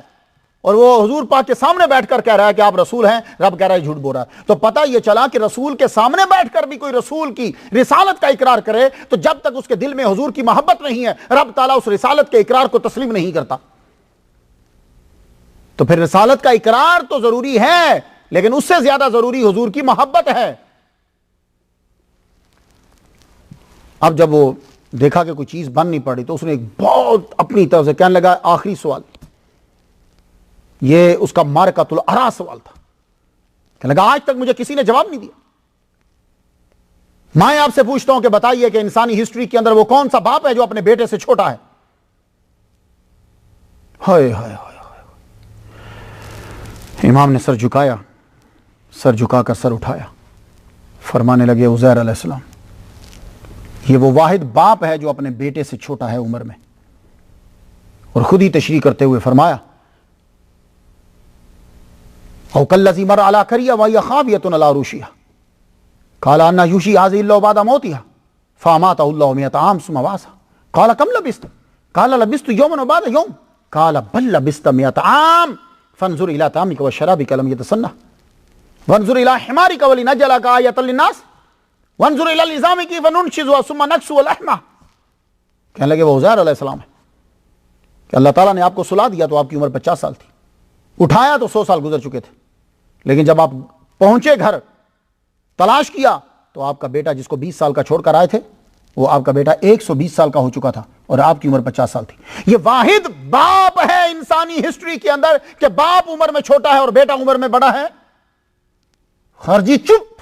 A: اور وہ حضور پاک کے سامنے بیٹھ کر کہہ رہا ہے کہ آپ رسول ہیں، رب کہہ رہا ہے جھوٹ بول رہا ہے۔ تو پتہ یہ چلا کہ رسول کے سامنے بیٹھ کر بھی کوئی رسول کی رسالت کا اقرار کرے تو جب تک اس کے دل میں حضور کی محبت نہیں ہے، رب تعالیٰ اس رسالت کے اقرار کو تسلیم نہیں کرتا۔ تو پھر رسالت کا اقرار تو ضروری ہے لیکن اس سے زیادہ ضروری حضور کی محبت ہے۔ اب جب وہ دیکھا کہ کوئی چیز بن نہیں پڑی تو اس نے ایک بہت اپنی طرف سے کہنے لگا، آخری سوال، یہ اس کا مارکۃ الارا سوال تھا، کہنے لگا آج تک مجھے کسی نے جواب نہیں دیا۔ میں آپ سے پوچھتا ہوں کہ بتائیے کہ انسانی ہسٹری کے اندر وہ کون سا باپ ہے جو اپنے بیٹے سے چھوٹا ہے؟ ہائے ہائے ہائے۔ امام نے سر جھکایا، سر جھکا کر سر اٹھایا، فرمانے لگے عزیر علیہ السلام یہ وہ واحد باپ ہے جو اپنے بیٹے سے چھوٹا ہے عمر میں، اور خود ہی تشریح کرتے ہوئے فرمایا او کالذی مر علی قریہ وہی خاویۃ علی عروشہا قال انا یحیی ہذہ اللہ بعد موتہا فاماتہ اللہ مئۃ عام ثم بعثہ قال کم لبثت قال لبثت یوما وبعد یوم قال بل لبثت مئۃ عام فانظر الی طعامک وشرابک لم یتسنہ وانظر الی حمارک ولنجعلک آیۃ للناس وانظر الی العظام کیف ننشزها ثم نکسوها لحما۔ کہنے لگے وہ عزیر علیہ السلام ہے کہ اللہ تعالیٰ نے آپ کو سلا دیا تو آپ کی عمر 50 سال تھی، اٹھایا تو 100 سال گزر چکے تھے، لیکن جب آپ پہنچے گھر تلاش کیا تو آپ کا بیٹا جس کو 20 سال کا چھوڑ کر آئے تھے وہ آپ کا بیٹا 120 سال کا ہو چکا تھا اور آپ کی عمر 50 سال تھی۔ یہ واحد باپ ہے انسانی ہسٹری کے اندر کہ باپ عمر میں چھوٹا ہے اور بیٹا عمر میں بڑا ہے۔ خارجی چپ۔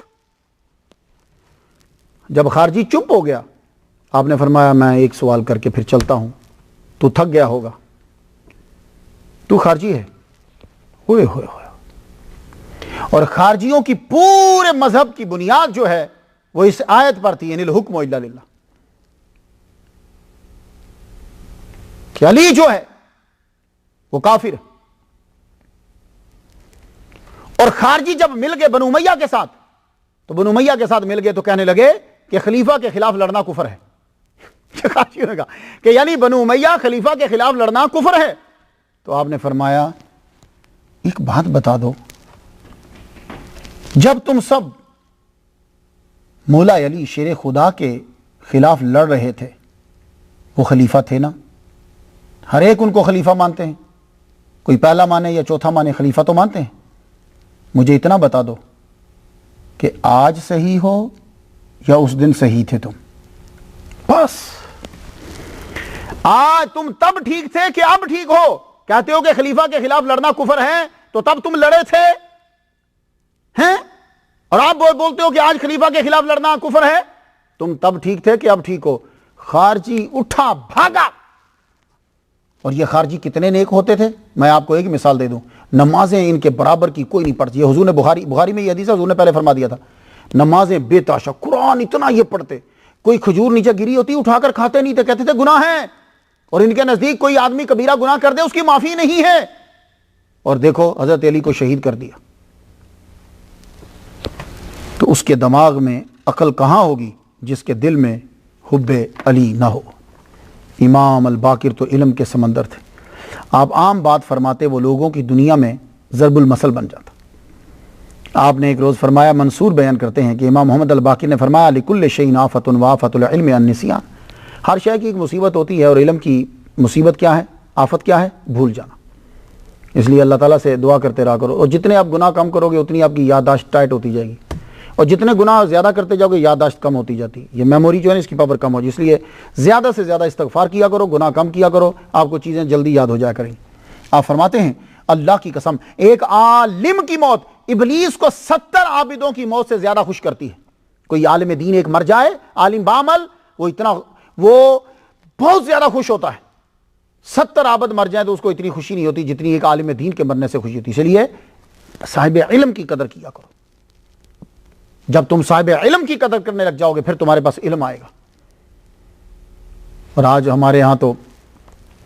A: جب خارجی چپ ہو گیا آپ نے فرمایا میں ایک سوال کر کے پھر چلتا ہوں، تو تھک گیا ہوگا، تو خارجی ہے۔ ہوئے ہوئے ہوئے۔ اور خارجیوں کی پورے مذہب کی بنیاد جو ہے وہ اس آیت پر تھی، یعنی الحکم الا للہ، کہ علی جو ہے وہ کافر ہے۔ اور خارجی جب مل گئے بنو امیہ کے ساتھ تو بنو امیہ کے ساتھ مل گئے تو کہنے لگے کہ خلیفہ کے خلاف لڑنا کفر ہے۔ خارجیوں نے کہا کہ یعنی بنو امیہ خلیفہ کے خلاف لڑنا کفر ہے۔ تو آپ نے فرمایا ایک بات بتا دو، جب تم سب مولا علی شیر خدا کے خلاف لڑ رہے تھے وہ خلیفہ تھے نا، ہر ایک ان کو خلیفہ مانتے ہیں، کوئی پہلا مانے یا چوتھا مانے، خلیفہ تو مانتے ہیں. مجھے اتنا بتا دو کہ آج صحیح ہو یا اس دن صحیح تھے تم. بس آج تم تب ٹھیک تھے کہ اب ٹھیک ہو. کہتے ہو کہ خلیفہ کے خلاف لڑنا کفر ہے، تو تب تم لڑے تھے ہیں، اور آپ بولتے ہو کہ آج خلیفہ کے خلاف لڑنا کفر ہے. تم تب ٹھیک تھے کہ اب ٹھیک ہو. خارجی اٹھا بھاگا. اور یہ خارجی کتنے نیک ہوتے تھے، میں آپ کو ایک مثال دے دوں. نمازیں ان کے برابر کی کوئی نہیں پڑھتی. یہ حضور نے بخاری میں یہ حدیث ہے، حضور نے پہلے فرما دیا تھا، نمازیں بے تاشا، قرآن اتنا یہ پڑھتے، کوئی کھجور نیچے گری ہوتی اٹھا کر کھاتے نہیں تھے، کہتے تھے گناہ ہے. اور ان کے نزدیک کوئی آدمی کبیرہ گناہ کر دے اس کی معافی نہیں ہے. اور دیکھو حضرت علی کو شہید کر دیا. تو اس کے دماغ میں عقل کہاں ہوگی جس کے دل میں حب علی نہ ہو. امام الباقر تو علم کے سمندر تھے. آپ عام بات فرماتے وہ لوگوں کی دنیا میں ضرب المثل بن جاتا. آپ نے ایک روز فرمایا، منصور بیان کرتے ہیں کہ امام محمد الباقر نے فرمایا، لکل شیء آفۃ وآفۃ العلم النسیان. ہر شے کی ایک مصیبت ہوتی ہے، اور علم کی مصیبت کیا ہے، آفت کیا ہے، بھول جانا. اس لیے اللہ تعالیٰ سے دعا کرتے رہا کرو، اور جتنے آپ گناہ کم کرو گے اتنی آپ کی یادداشت ٹائٹ ہوتی جائے گی، اور جتنے گناہ زیادہ کرتے جاؤ گے یادداشت کم ہوتی جاتی ہے. یہ میموری جو ہے اس کی پاور کم ہو جائے. اس لیے زیادہ سے زیادہ استغفار کیا کرو، گناہ کم کیا کرو، آپ کو چیزیں جلدی یاد ہو جایا کریں. آپ فرماتے ہیں اللہ کی قسم ایک عالم کی موت ابلیس کو 70 عابدوں کی موت سے زیادہ خوش کرتی ہے. کوئی عالم دین ایک مر جائے، عالم بعمل، وہ بہت زیادہ خوش ہوتا ہے. 70 عابد مر جائیں تو اس کو اتنی خوشی نہیں ہوتی جتنی ایک عالم دین کے مرنے سے خوشی ہوتی. اس لیے صاحب علم کی قدر کیا کرو. جب تم صاحب علم کی قدر کرنے لگ جاؤ گے پھر تمہارے پاس علم آئے گا. اور آج ہمارے ہاں تو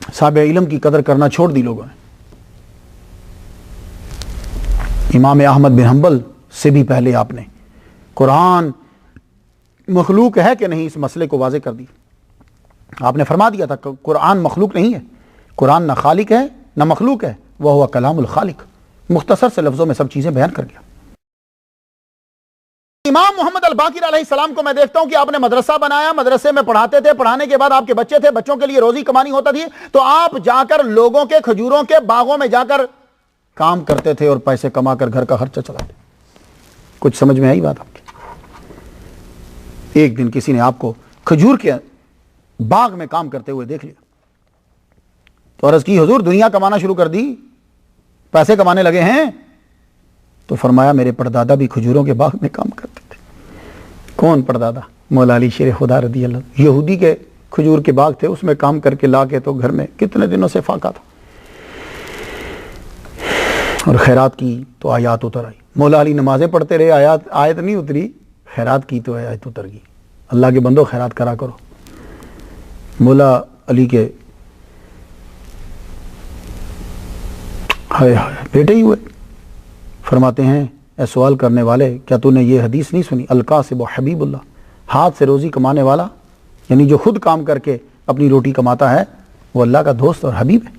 A: صاحب علم کی قدر کرنا چھوڑ دی لوگوں نے. امام احمد بن حنبل سے بھی پہلے آپ نے قرآن مخلوق ہے کہ نہیں اس مسئلے کو واضح کر دی. آپ نے فرما دیا تھا کہ قرآن مخلوق نہیں ہے، قرآن نہ خالق ہے نہ مخلوق ہے، وہ ہوا کلام الخالق. مختصر سے لفظوں میں سب چیزیں بیان کر گیا. امام محمد الباقر علیہ السلام کو میں دیکھتا ہوں کہ آپ نے مدرسہ بنایا، مدرسے میں پڑھاتے تھے، پڑھانے کے بعد آپ کے بچے تھے، بچوں کے لیے روزی کمانی ہوتا تھی، تو آپ جا کر لوگوں کے کھجوروں کے باغوں میں جا کر کام کرتے تھے اور پیسے کما کر گھر کا خرچہ چلاتے. کچھ سمجھ میں آئی بات آپ کی؟ ایک دن کسی نے آپ کو کھجور کے باغ میں کام کرتے ہوئے دیکھ لیا تو عرض کی، حضور دنیا کمانا شروع کر دی، پیسے کمانے لگے ہیں؟ تو فرمایا میرے پردادا بھی کھجوروں کے باغ میں کام کرتے تھے. کون پردادا؟ مولا علی شیر خدا رضی اللہ عنہ. یہودی کے کھجور کے باغ تھے، اس میں کام کر کے لا کے تو گھر میں کتنے دنوں سے فاقہ تھا. اور خیرات کی تو آیات اتر آئی. مولا علی نمازیں پڑھتے رہے، آیت نہیں اتری، خیرات کی تو آیت اتر گئی. اللہ کے بندو خیرات کرا کرو. مولا علی کے بیٹے ہی ہوئے. فرماتے ہیں اے سوال کرنے والے، کیا تو نے یہ حدیث نہیں سنی، القاسب حبیب اللہ، ہاتھ سے روزی کمانے والا یعنی جو خود کام کر کے اپنی روٹی کماتا ہے وہ اللہ کا دوست اور حبیب ہے.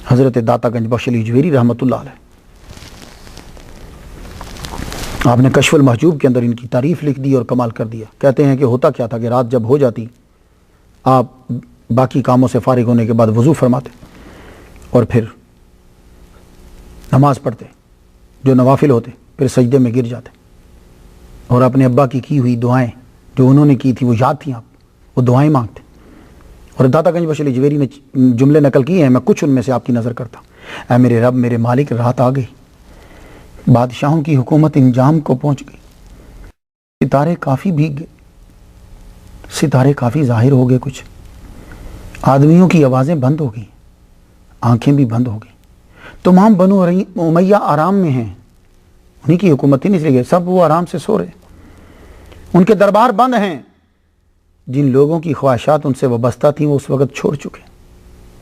A: حضرت داتا گنج بخش علی جویری رحمۃ اللہ علیہ، آپ نے کشف المحجوب کے اندر ان کی تعریف لکھ دی اور کمال کر دیا. کہتے ہیں کہ ہوتا کیا تھا کہ رات جب ہو جاتی آپ باقی کاموں سے فارغ ہونے کے بعد وضو فرماتے اور پھر نماز پڑھتے، جو نوافل ہوتے، پھر سجدے میں گر جاتے اور اپنے ابا کی ہوئی دعائیں جو انہوں نے کی تھی وہ یاد تھیں، آپ وہ دعائیں مانگتے. اور داتا گنج بخش علی جویری نے جملے نقل کیے ہیں، میں کچھ ان میں سے آپ کی نظر کرتا ہوں. اے میرے رب میرے مالک، رات آ گئی، بادشاہوں کی حکومت انجام کو پہنچ گئی، ستارے کافی بھیگ گئے، ستارے کافی ظاہر ہو گئے، کچھ آدمیوں کی آوازیں بند ہو گئی، آنکھیں بھی بند ہو گئی. تمام بنو امیہ آرام میں ہیں، انہی کی حکومت ہی نہیں چلی گئی، سب وہ آرام سے سو رہے، ان کے دربار بند ہیں. جن لوگوں کی خواہشات ان سے وابستہ تھیں وہ اس وقت چھوڑ چکے،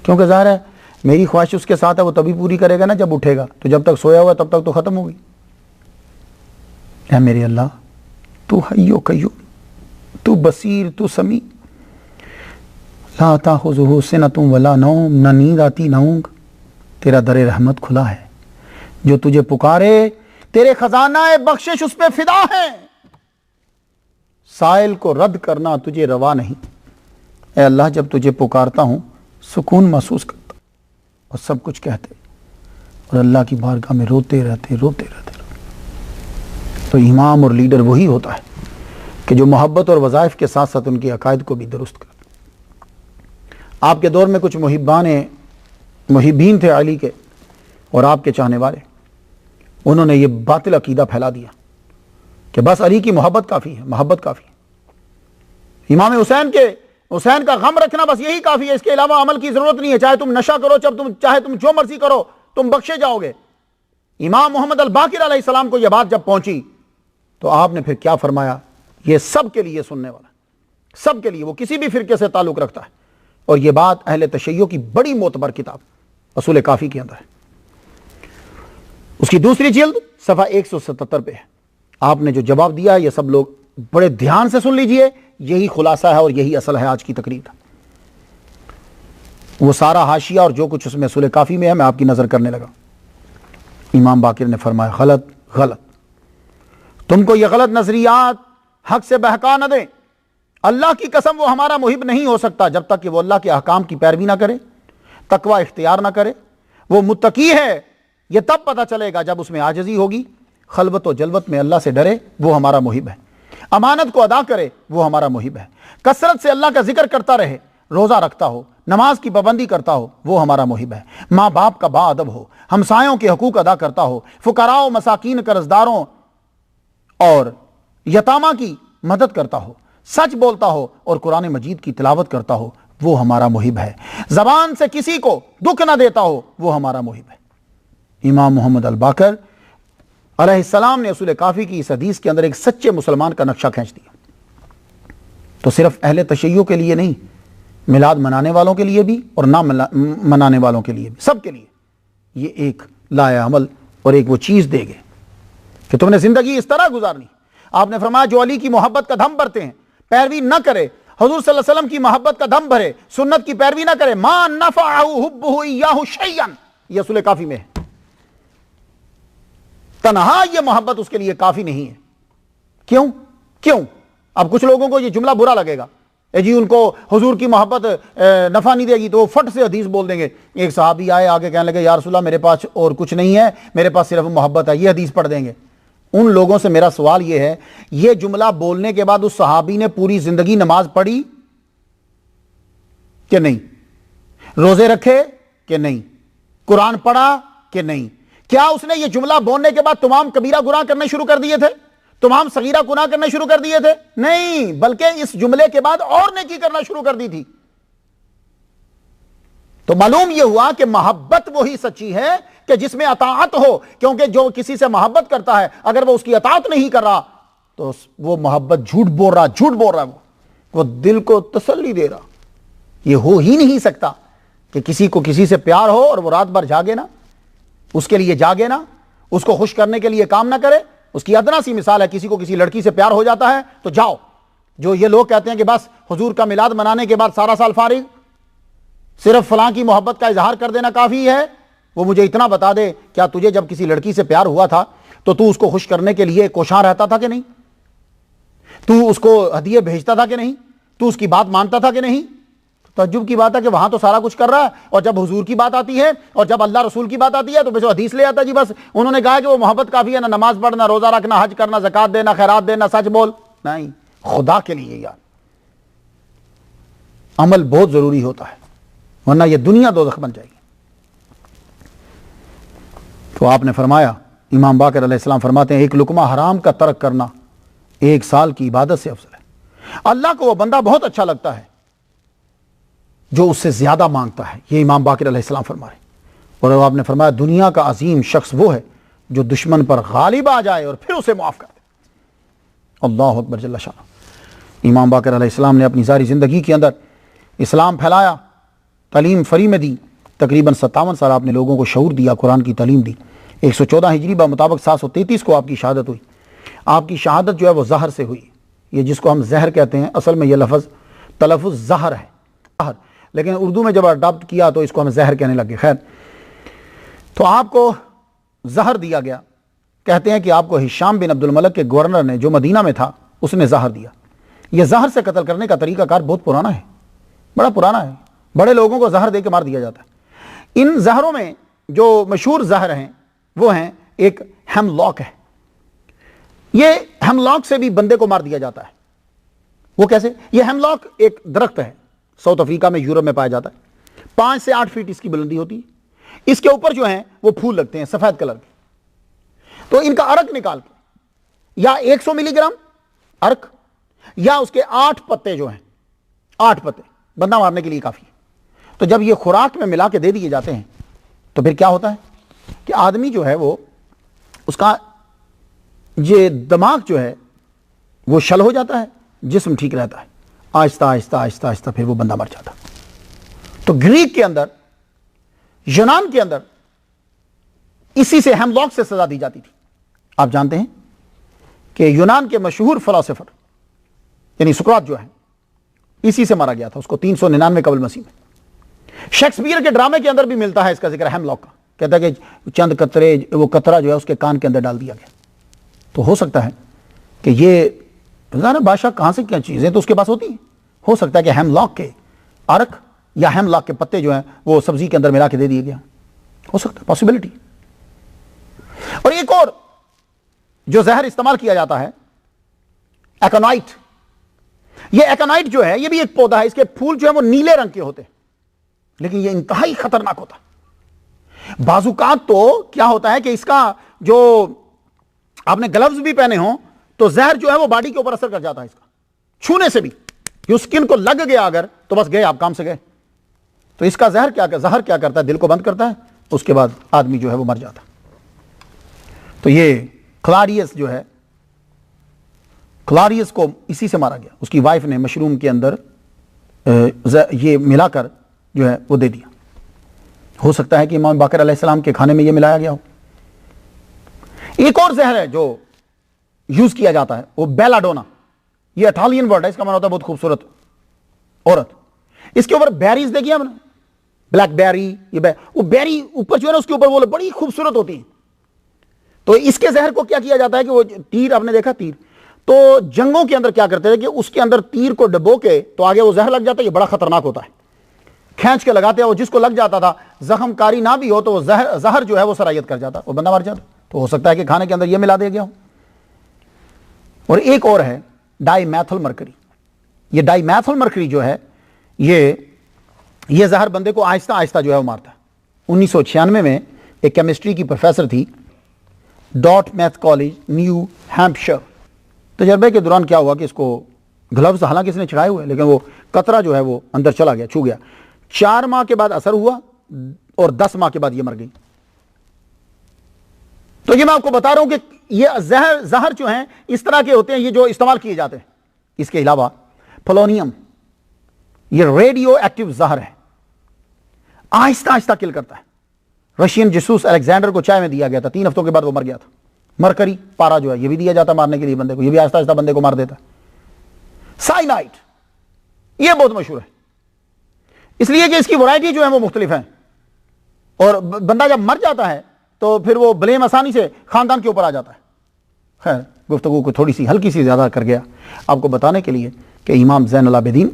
A: کیونکہ ظاہر ہے میری خواہش اس کے ساتھ ہے، وہ تبھی پوری کرے گا نا جب اٹھے گا، تو جب تک سویا ہوا تب تک تو ختم ہوگی. اے میرے اللہ تو حی و قیوم، تو بصیر، تو سمیع، لا تاخذہ سنۃ ولا نوم، نہ نیند آتی نہ اونگ، تیرا در رحمت کھلا ہے، جو تجھے پکارے تیرے خزانہ بخشش اس پہ فدا ہے، سائل کو رد کرنا تجھے روا نہیں۔ اے اللہ جب تجھے پکارتا ہوں سکون محسوس کرتا اور سب کچھ کہتے اور اللہ کی بارگاہ میں روتے رہتے۔ تو امام اور لیڈر وہی ہوتا ہے کہ جو محبت اور وظائف کے ساتھ ساتھ ان کے عقائد کو بھی درست کرتا۔ آپ کے دور میں کچھ محبین تھے علی کے اور آپ کے چاہنے والے، انہوں نے یہ باطل عقیدہ پھیلا دیا کہ بس علی کی محبت کافی ہے، محبت کافی ہے، امام حسین کا غم رکھنا بس یہی کافی ہے، اس کے علاوہ عمل کی ضرورت نہیں ہے، چاہے تم نشہ کرو، چاہے تم جو مرضی کرو، تم بخشے جاؤ گے۔ امام محمد الباقر علیہ السلام کو یہ بات جب پہنچی تو آپ نے پھر کیا فرمایا؟ یہ سب کے لیے سننے والا، سب کے لیے، وہ کسی بھی فرقے سے تعلق رکھتا ہے، اور یہ بات اہل تشیع کی بڑی معتبر کتاب اصول کافی کے اندر ہے، اس کی دوسری جلد صفحہ 177 پہ ہے۔ آپ نے جو جواب دیا یہ سب لوگ بڑے دھیان سے سن لیجئے، یہی خلاصہ ہے اور یہی اصل ہے آج کی تقریر کا۔ وہ سارا حاشیہ اور جو کچھ اس میں اصول کافی میں ہے میں آپ کی نظر کرنے لگا۔ امام باقر نے فرمایا غلط، تم کو یہ غلط نظریات حق سے بہکا نہ دیں، اللہ کی قسم وہ ہمارا محب نہیں ہو سکتا جب تک کہ وہ اللہ کے احکام کی پیروی نہ کرے، تقوی اختیار نہ کرے۔ وہ متقی ہے یہ تب پتہ چلے گا جب اس میں عاجزی ہوگی، خلوت و جلوت میں اللہ سے ڈرے، وہ ہمارا محب ہے، امانت کو ادا کرے، وہ ہمارا محب ہے، کثرت سے اللہ کا ذکر کرتا رہے، روزہ رکھتا ہو، نماز کی پابندی کرتا ہو، وہ ہمارا محب ہے، ماں باپ کا با ادب ہو، ہمسایوں کے حقوق ادا کرتا ہو، فقراء و مساکین قرضداروں اور یتامہ کی مدد کرتا ہو، سچ بولتا ہو اور قرآن مجید کی تلاوت کرتا ہو، وہ ہمارا محب ہے، زبان سے کسی کو دکھ نہ دیتا ہو، وہ ہمارا محب ہے۔ امام محمد الباقر علیہ السلام نے اصول کافی کی اس حدیث کے اندر ایک سچے مسلمان کا نقشہ کھینچ دیا۔ تو صرف اہل تشیع کے لیے نہیں، میلاد منانے والوں کے لیے بھی اور نہ منانے والوں کے لیے بھی، سب کے لیے یہ ایک لائے عمل اور ایک وہ چیز دے گے کہ تم نے زندگی اس طرح گزارنی۔ آپ نے فرمایا جو علی کی محبت کا دم بھرتے ہیں، پیروی نہ کرے، حضور صلی اللہ علیہ وسلم کی محبت کا دم بھرے، سنت کی پیروی نہ کرے، ما نفعہ حبہ ایاہ شیئا، یہ اصول کافی میں ہے۔ تنہا یہ محبت اس کے لیے کافی نہیں ہے۔ کیوں؟ اب کچھ لوگوں کو یہ جملہ برا لگے گا، جی ان کو حضور کی محبت نفع نہیں دے گی تو وہ فٹ سے حدیث بول دیں گے۔ ایک صحابی آئے آگے کہنے لگے یا رسول اللہ میرے پاس اور کچھ نہیں ہے، میرے پاس صرف محبت ہے، یہ حدیث پڑھ دیں گے۔ ان لوگوں سے میرا سوال یہ ہے، یہ جملہ بولنے کے بعد اس صحابی نے پوری زندگی نماز پڑھی کہ نہیں؟ روزے رکھے کہ نہیں؟ قرآن پڑھا کہ نہیں؟ کیا اس نے یہ جملہ بولنے کے بعد تمام کبیرہ گناہ کرنے شروع کر دیے تھے؟ تمام صغیرہ گناہ کرنے شروع کر دیے تھے؟ نہیں، بلکہ اس جملے کے بعد اور نیکی کرنا شروع کر دی تھی۔ تو معلوم یہ ہوا کہ محبت وہی سچی ہے کہ جس میں اطاعت ہو، کیونکہ جو کسی سے محبت کرتا ہے اگر وہ اس کی اطاعت نہیں کر رہا تو وہ محبت جھوٹ بول رہا ہے، وہ دل کو تسلی دے رہا۔ یہ ہو ہی نہیں سکتا کہ کسی کو کسی سے پیار ہو اور وہ رات بھر جاگے نا، اس کے لیے جاگے نا، اس کو خوش کرنے کے لیے کام نہ کرے۔ اس کی ادنا سی مثال ہے، کسی کو کسی لڑکی سے پیار ہو جاتا ہے تو جاؤ، جو یہ لوگ کہتے ہیں کہ بس حضور کا میلاد منانے کے بعد سارا سال فارغ، صرف فلاں کی محبت کا اظہار کر دینا کافی ہے، وہ مجھے اتنا بتا دے کیا تجھے جب کسی لڑکی سے پیار ہوا تھا تو اس کو خوش کرنے کے لیے کوشاں رہتا تھا کہ نہیں؟ تو اس کو ہدیے بھیجتا تھا کہ نہیں؟ تو اس کی بات مانتا تھا کہ نہیں؟ تعجب کی بات ہے کہ وہاں تو سارا کچھ کر رہا ہے، اور جب حضور کی بات آتی ہے اور جب اللہ رسول کی بات آتی ہے تو بس حدیث لے آتا ہے، جی بس انہوں نے کہا کہ وہ محبت کافی ہے، نہ نماز پڑھنا، روزہ رکھنا، حج کرنا، زکات دینا، خیرات دینا، سچ بول۔ نہیں، خدا کے لیے یار عمل بہت ضروری ہوتا ہے، ورنہ یہ دنیا دوزخ بن جائے گی۔ تو آپ نے فرمایا، امام باقر علیہ السلام فرماتے ہیں ایک لقمہ حرام کا ترک کرنا 1 سال کی عبادت سے افضل ہے۔ اللہ کو وہ بندہ بہت اچھا لگتا ہے جو اس سے زیادہ مانگتا ہے، یہ امام باقر علیہ السلام فرمائے۔ اور آپ نے فرمایا دنیا کا عظیم شخص وہ ہے جو دشمن پر غالب آ جائے اور پھر اسے معاف کر دے۔ اللہ اکبر جل شانہ۔ امام باقر علیہ السلام نے اپنی ساری زندگی کے اندر اسلام پھیلایا، تعلیم فری میں دی، تقریباً 57 سال آپ نے لوگوں کو شعور دیا، قرآن کی تعلیم دی۔ 114 ہجری بمطابق 733 کو آپ کی شہادت ہوئی۔ آپ کی شہادت جو ہے وہ زہر سے ہوئی، یہ جس کو ہم زہر کہتے ہیں، اصل میں یہ لفظ تلفظ زہر ہے، لیکن اردو میں جب اڈاپٹ کیا تو اس کو ہم زہر کہنے لگے. خیر, تو آپ کو زہر دیا گیا. کہتے ہیں کہ آپ کو ہشام بن عبد الملک کے گورنر نے, جو مدینہ میں تھا, اس نے زہر دیا. یہ زہر سے قتل کرنے کا طریقہ کار بہت پرانا ہے, بڑا پرانا ہے. بڑے لوگوں کو زہر دے کے مار دیا جاتا ہے. ان زہروں میں جو مشہور زہر ہیں وہ ہیں, ایک ہیم لاک ہے. یہ ہیم لاک سے بھی بندے کو مار دیا جاتا ہے. وہ کیسے؟ یہ ہیم لاک ایک درخت ہے, ساؤتھ افریقہ میں, یورپ میں پایا جاتا ہے. 5 سے 8 فیٹ اس کی بلندی ہوتی ہے. اس کے اوپر جو ہیں وہ پھول لگتے ہیں سفید کلر کے. تو ان کا عرق نکال کے, یا 100 ملی گرام عرق, یا اس کے 8 پتے جو ہیں, 8 پتے بندہ مارنے کے لیے کافی ہے. تو جب یہ خوراک میں ملا کے دے دیے جاتے ہیں تو پھر کیا ہوتا ہے کہ آدمی جو ہے وہ, اس کا یہ دماغ جو ہے وہ شل ہو جاتا ہے, جسم ٹھیک رہتا ہے. آہستہ آہستہ آہستہ آہستہ پھر وہ بندہ مر جاتا. تو گریک کے اندر, یونان کے اندر اسی سے ہیم لاک سے سزا دی جاتی تھی. آپ جانتے ہیں کہ یونان کے مشہور فلاسفر یعنی سقراط جو ہے, اسی سے مارا گیا تھا. اس کو 399 قبل مسیح میں. شیکسپیئر کے ڈرامے کے اندر بھی ملتا ہے اس کا ذکر ہیم لاک کا. کہتا ہے کہ چند قطرے, وہ قطرہ جو ہے اس کے کان کے اندر ڈال دیا گیا. تو ہو سکتا ہے کہ یہ بادشاہ کہاں سے کیا چیزیں تو اس کے پاس ہوتی ہیں. ہو سکتا ہے کہ ہیم لاک کے عرق یا ہیم لاک کے پتے جو ہیں وہ سبزی کے اندر ملا کے دے دیے گیا. ہو سکتا ہے, پاسبلٹی. اور ایک اور جو زہر استعمال کیا جاتا ہے, ایکونائٹ. یہ ایکونائٹ جو ہے یہ بھی ایک پودا ہے. اس کے پھول جو ہے وہ نیلے رنگ کے ہوتے ہیں, لیکن یہ انتہائی خطرناک ہوتا ہے. بعض اوقات تو کیا ہوتا ہے کہ اس کا جو آپ نے گلوز بھی پہنے ہوں تو زہر جو ہے وہ باڈی کے اوپر اثر کر جاتا ہے. اس کا چھونے سے بھی یہ سکن کو لگ گیا اگر تو بس گئے, آپ کام سے گئے. تو اس کا زہر کیا کرتا ہے, دل کو بند کرتا ہے, اس کے بعد آدمی جو ہے وہ مر جاتا ہے. تو یہ کلاریس جو ہے, کلاریس کو اسی سے مارا گیا. اس کی وائف نے مشروم کے اندر یہ ملا کر جو ہے وہ دے دیا. ہو سکتا ہے کہ امام باقر علیہ السلام کے کھانے میں یہ ملایا گیا ہو. ایک اور زہر ہے جو یوز کیا جاتا ہے, وہ بیلاڈونا. یہ اٹالین ورڈ ہے, اس کا معنی ہوتا ہے بہت خوبصورت عورت. اس کے اوپر بیریز دیکھیے ہم نے, بلیک بیری, وہ بیری اوپر جو ہے نا اس کے اوپر وہ بڑی خوبصورت ہوتی ہیں. تو اس کے زہر کو کیا کیا جاتا ہے کہ وہ تیر, آپ نے دیکھا تیر, تو جنگوں کے اندر کیا کرتے تھے کہ اس کے اندر تیر کو ڈبو کے تو آگے وہ زہر لگ جاتا ہے. یہ بڑا خطرناک ہوتا ہے, کھینچ کے لگاتے ہیں, وہ جس کو لگ جاتا تھا زخم کاری نہ بھی ہو تو وہ زہر جو ہے وہ سرایت کر جاتا, وہ بندہ مر جاتا. تو ہو سکتا ہے کہ کھانے کے اندر یہ ملا دیا گیا ہو. اور ایک اور ہے ڈائی میتھل مرکری. یہ ڈائی میتھل مرکری جو ہے یہ زہر بندے کو آہستہ آہستہ جو ہے وہ مارتا ہے. 1996 میں ایک کیمسٹری کی پروفیسر تھی, ڈاٹ میتھ کالج, نیو ہیمپشر. تجربے کے دوران کیا ہوا کہ اس کو گلوز حالانکہ اس نے چڑھائے ہوئے, لیکن وہ قطرہ جو ہے وہ اندر چلا گیا, چھو گیا. 4 ماہ کے بعد اثر ہوا اور 10 ماہ کے بعد یہ مر گئی. تو یہ میں آپ کو بتا رہا ہوں کہ یہ زہر جو ہیں اس طرح کے ہوتے ہیں, یہ جو استعمال کیے جاتے ہیں. اس کے علاوہ پولونیم, یہ ریڈیو ایکٹیو زہر ہے, آہستہ آہستہ کل کرتا ہے. رشین جاسوس الیگزینڈر کو چائے میں دیا گیا تھا, 3 ہفتوں کے بعد وہ مر گیا تھا. مرکری پارا جو ہے یہ بھی دیا جاتا مارنے کے لیے بندے کو, یہ بھی آہستہ آہستہ بندے کو مار دیتا. سائنائڈ یہ بہت مشہور ہے, اس لیے کہ اس کی ورائٹی جو ہے وہ مختلف ہیں, اور بندہ جب مر جاتا ہے تو پھر وہ بلیم آسانی سے خاندان کے اوپر آ جاتا ہے. خیر, گفتگو کو تھوڑی سی ہلکی سی زیادہ کر گیا آپ کو بتانے کے لیے کہ امام زین العابدین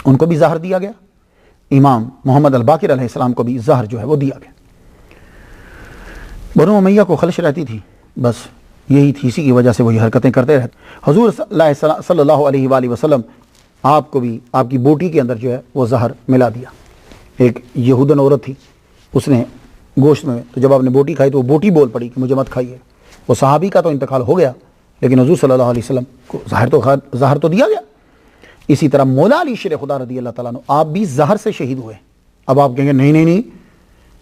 A: ان کو بھی زہر دیا گیا, امام محمد الباقر علیہ السلام کو بھی زہر جو ہے وہ دیا گیا. بنو امیہ کو خلش رہتی تھی, بس یہی تھی, اسی کی وجہ سے وہ یہ حرکتیں کرتے رہتے. حضور صلی اللہ علیہ وآلہ وسلم آپ کو بھی آپ کی بوٹی کے اندر جو ہے وہ زہر ملا دیا. ایک یہودن عورت تھی, اس نے گوشت میں, تو جب آپ نے بوٹی کھائی تو وہ بوٹی بول پڑی کہ مجھے مت کھائیے. وہ صحابی کا تو انتقال ہو گیا, لیکن حضور صلی اللہ علیہ وسلم کو زہر تو دیا گیا. اسی طرح مولا علی شیر خدا رضی اللہ تعالیٰ عنہ, آپ بھی زہر سے شہید ہوئے. اب آپ کہیں گے نہیں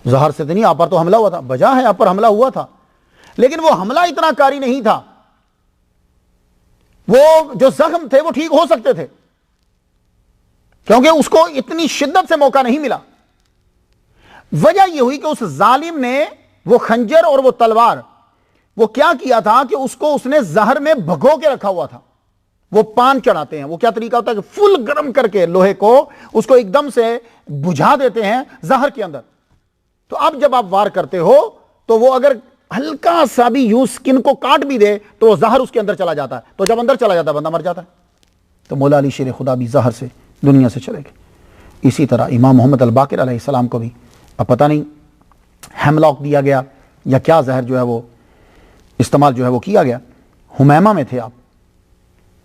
A: زہر سے تو نہیں, آپ پر تو حملہ ہوا تھا. بجا ہے آپ پر حملہ ہوا تھا, لیکن وہ حملہ اتنا کاری نہیں تھا. وہ جو زخم تھے وہ ٹھیک ہو سکتے تھے, کیونکہ اس کو اتنی شدت سے موقع نہیں ملا. وجہ یہ ہوئی کہ اس ظالم نے وہ خنجر اور وہ تلوار وہ کیا کیا تھا کہ اس کو اس نے زہر میں بھگو کے رکھا ہوا تھا. وہ پان چڑھاتے ہیں. وہ کیا طریقہ ہوتا ہے کہ فل گرم کر کے لوہے کو اس کو ایک دم سے بجھا دیتے ہیں زہر کے اندر. تو اب جب آپ وار کرتے ہو تو وہ اگر ہلکا سا بھی یوں سکن کو کاٹ بھی دے تو وہ زہر اس کے اندر چلا جاتا ہے. تو جب اندر چلا جاتا ہے بندہ مر جاتا ہے. تو مولا علی شیر خدا بھی زہر سے دنیا سے چلے گئے. اسی طرح امام محمد الباقر علیہ السلام کو بھی اب پتہ نہیں ہیملاک دیا گیا یا کیا زہر جو ہے وہ استعمال جو ہے وہ کیا گیا. حمیمہ میں تھے آپ,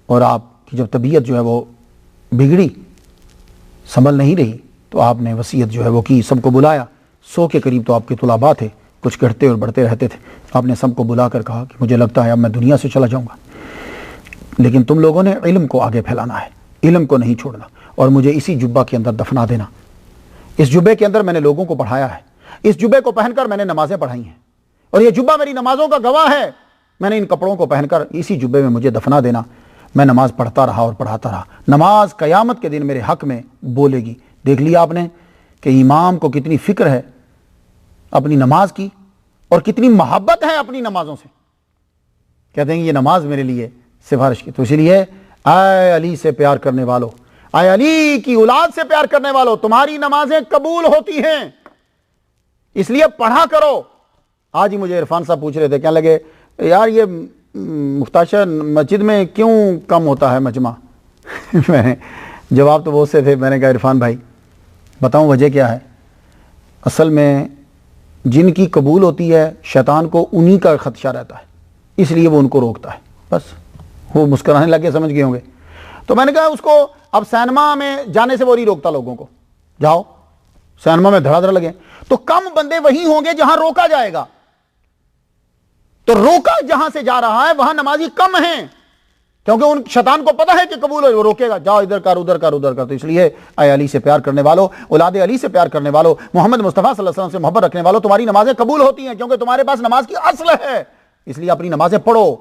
A: اور آپ کی جب طبیعت جو ہے وہ بگڑی, سنبھل نہیں رہی, تو آپ نے وصیت جو ہے وہ کی, سب کو بلایا. 100 کے قریب تو آپ کے طلباء تھے, کچھ گھٹتے اور بڑھتے رہتے تھے. آپ نے سب کو بلا کر کہا کہ مجھے لگتا ہے اب میں دنیا سے چلا جاؤں گا, لیکن تم لوگوں نے علم کو آگے پھیلانا ہے, علم کو نہیں چھوڑنا, اور مجھے اسی جبہ کے اندر دفنا دینا. اس جبے کے اندر میں نے لوگوں کو پڑھایا ہے, اس جبے کو پہن کر میں نے نمازیں پڑھائی ہیں, اور یہ جبہ میری نمازوں کا گواہ ہے. میں نے ان کپڑوں کو پہن کر اسی جبے میں مجھے دفنا دینا. میں نماز پڑھتا رہا اور پڑھاتا رہا. نماز قیامت کے دن میرے حق میں بولے گی. دیکھ لیا آپ نے کہ امام کو کتنی فکر ہے اپنی نماز کی, اور کتنی محبت ہے اپنی نمازوں سے. کہتے ہیں یہ نماز میرے لیے سفارش کی. تو اسی لیے اے علی سے پیار کرنے والو, اے علی کی اولاد سے پیار کرنے والو, تمہاری نمازیں قبول ہوتی ہیں, اس لیے پڑھا کرو. آج ہی مجھے عرفان صاحب پوچھ رہے تھے, کہنے لگے یار یہ مختاشہ مسجد میں کیوں کم ہوتا ہے مجمع. میں نے جواب تو بہت سے تھے. میں نے کہا عرفان بھائی بتاؤں وجہ کیا ہے. اصل میں جن کی قبول ہوتی ہے شیطان کو انہی کا خدشہ رہتا ہے, اس لیے وہ ان کو روکتا ہے. بس وہ مسکرانے لگے, سمجھ گئے ہوں گے. تو میں نے کہا اس کو اب سینما میں جانے سے وہ نہیں روکتا لوگوں کو, جاؤ سینما میں دھڑا دھڑ لگے. تو کم بندے وہی ہوں گے جہاں روکا جائے گا. تو روکا جہاں سے جا رہا ہے وہاں نمازی کم ہیں, کیونکہ ان شیطان کو پتہ ہے کہ قبول ہو, وہ روکے گا, جاؤ ادھر کر ادھر کر ادھر کر. تو اس لیے اے علی سے پیار کرنے والو, اولاد علی سے پیار کرنے والو, محمد مصطفیٰ صلی اللہ علیہ وسلم سے محبت رکھنے والو, تمہاری نمازیں قبول ہوتی ہیں کیونکہ تمہارے پاس نماز کی اصل ہے. اس لیے اپنی نمازیں پڑھو.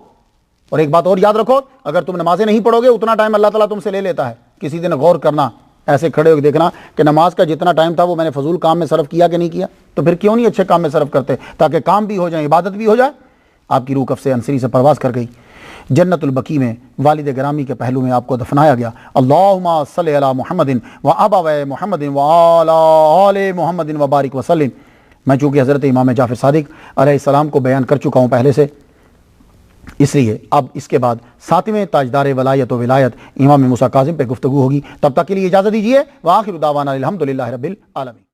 A: اور ایک بات اور یاد رکھو, اگر تم نمازیں نہیں پڑھو گے اتنا ٹائم اللہ تعالیٰ تم سے لے لیتا ہے. کسی دن غور کرنا, ایسے کھڑے ہو کے دیکھنا کہ نماز کا جتنا ٹائم تھا وہ میں نے فضول کام میں صرف کیا کہ نہیں کیا. تو پھر کیوں نہیں اچھے کام میں صرف کرتے, تاکہ کام بھی ہو جائے, عبادت بھی ہو جائے. آپ کی روح کف سے انصری سے پرواز کر گئی. جنت البقیع میں والد گرامی کے پہلو میں آپ کو دفنایا گیا. اللہم صلی علی محمد و ابوی محمد و علی آل محمد و بارک وسلم. میں چونکہ حضرت امام جعفر صادق علیہ السلام کو بیان کر چکا ہوں پہلے سے, اس لیے اب اس کے بعد 7ویں تاجدار ولایت و ولایت امام موسیٰ کاظم پہ گفتگو ہوگی. تب تک کے لیے اجازت دیجیے. وآخر دعوانا الحمدللہ رب العالمین.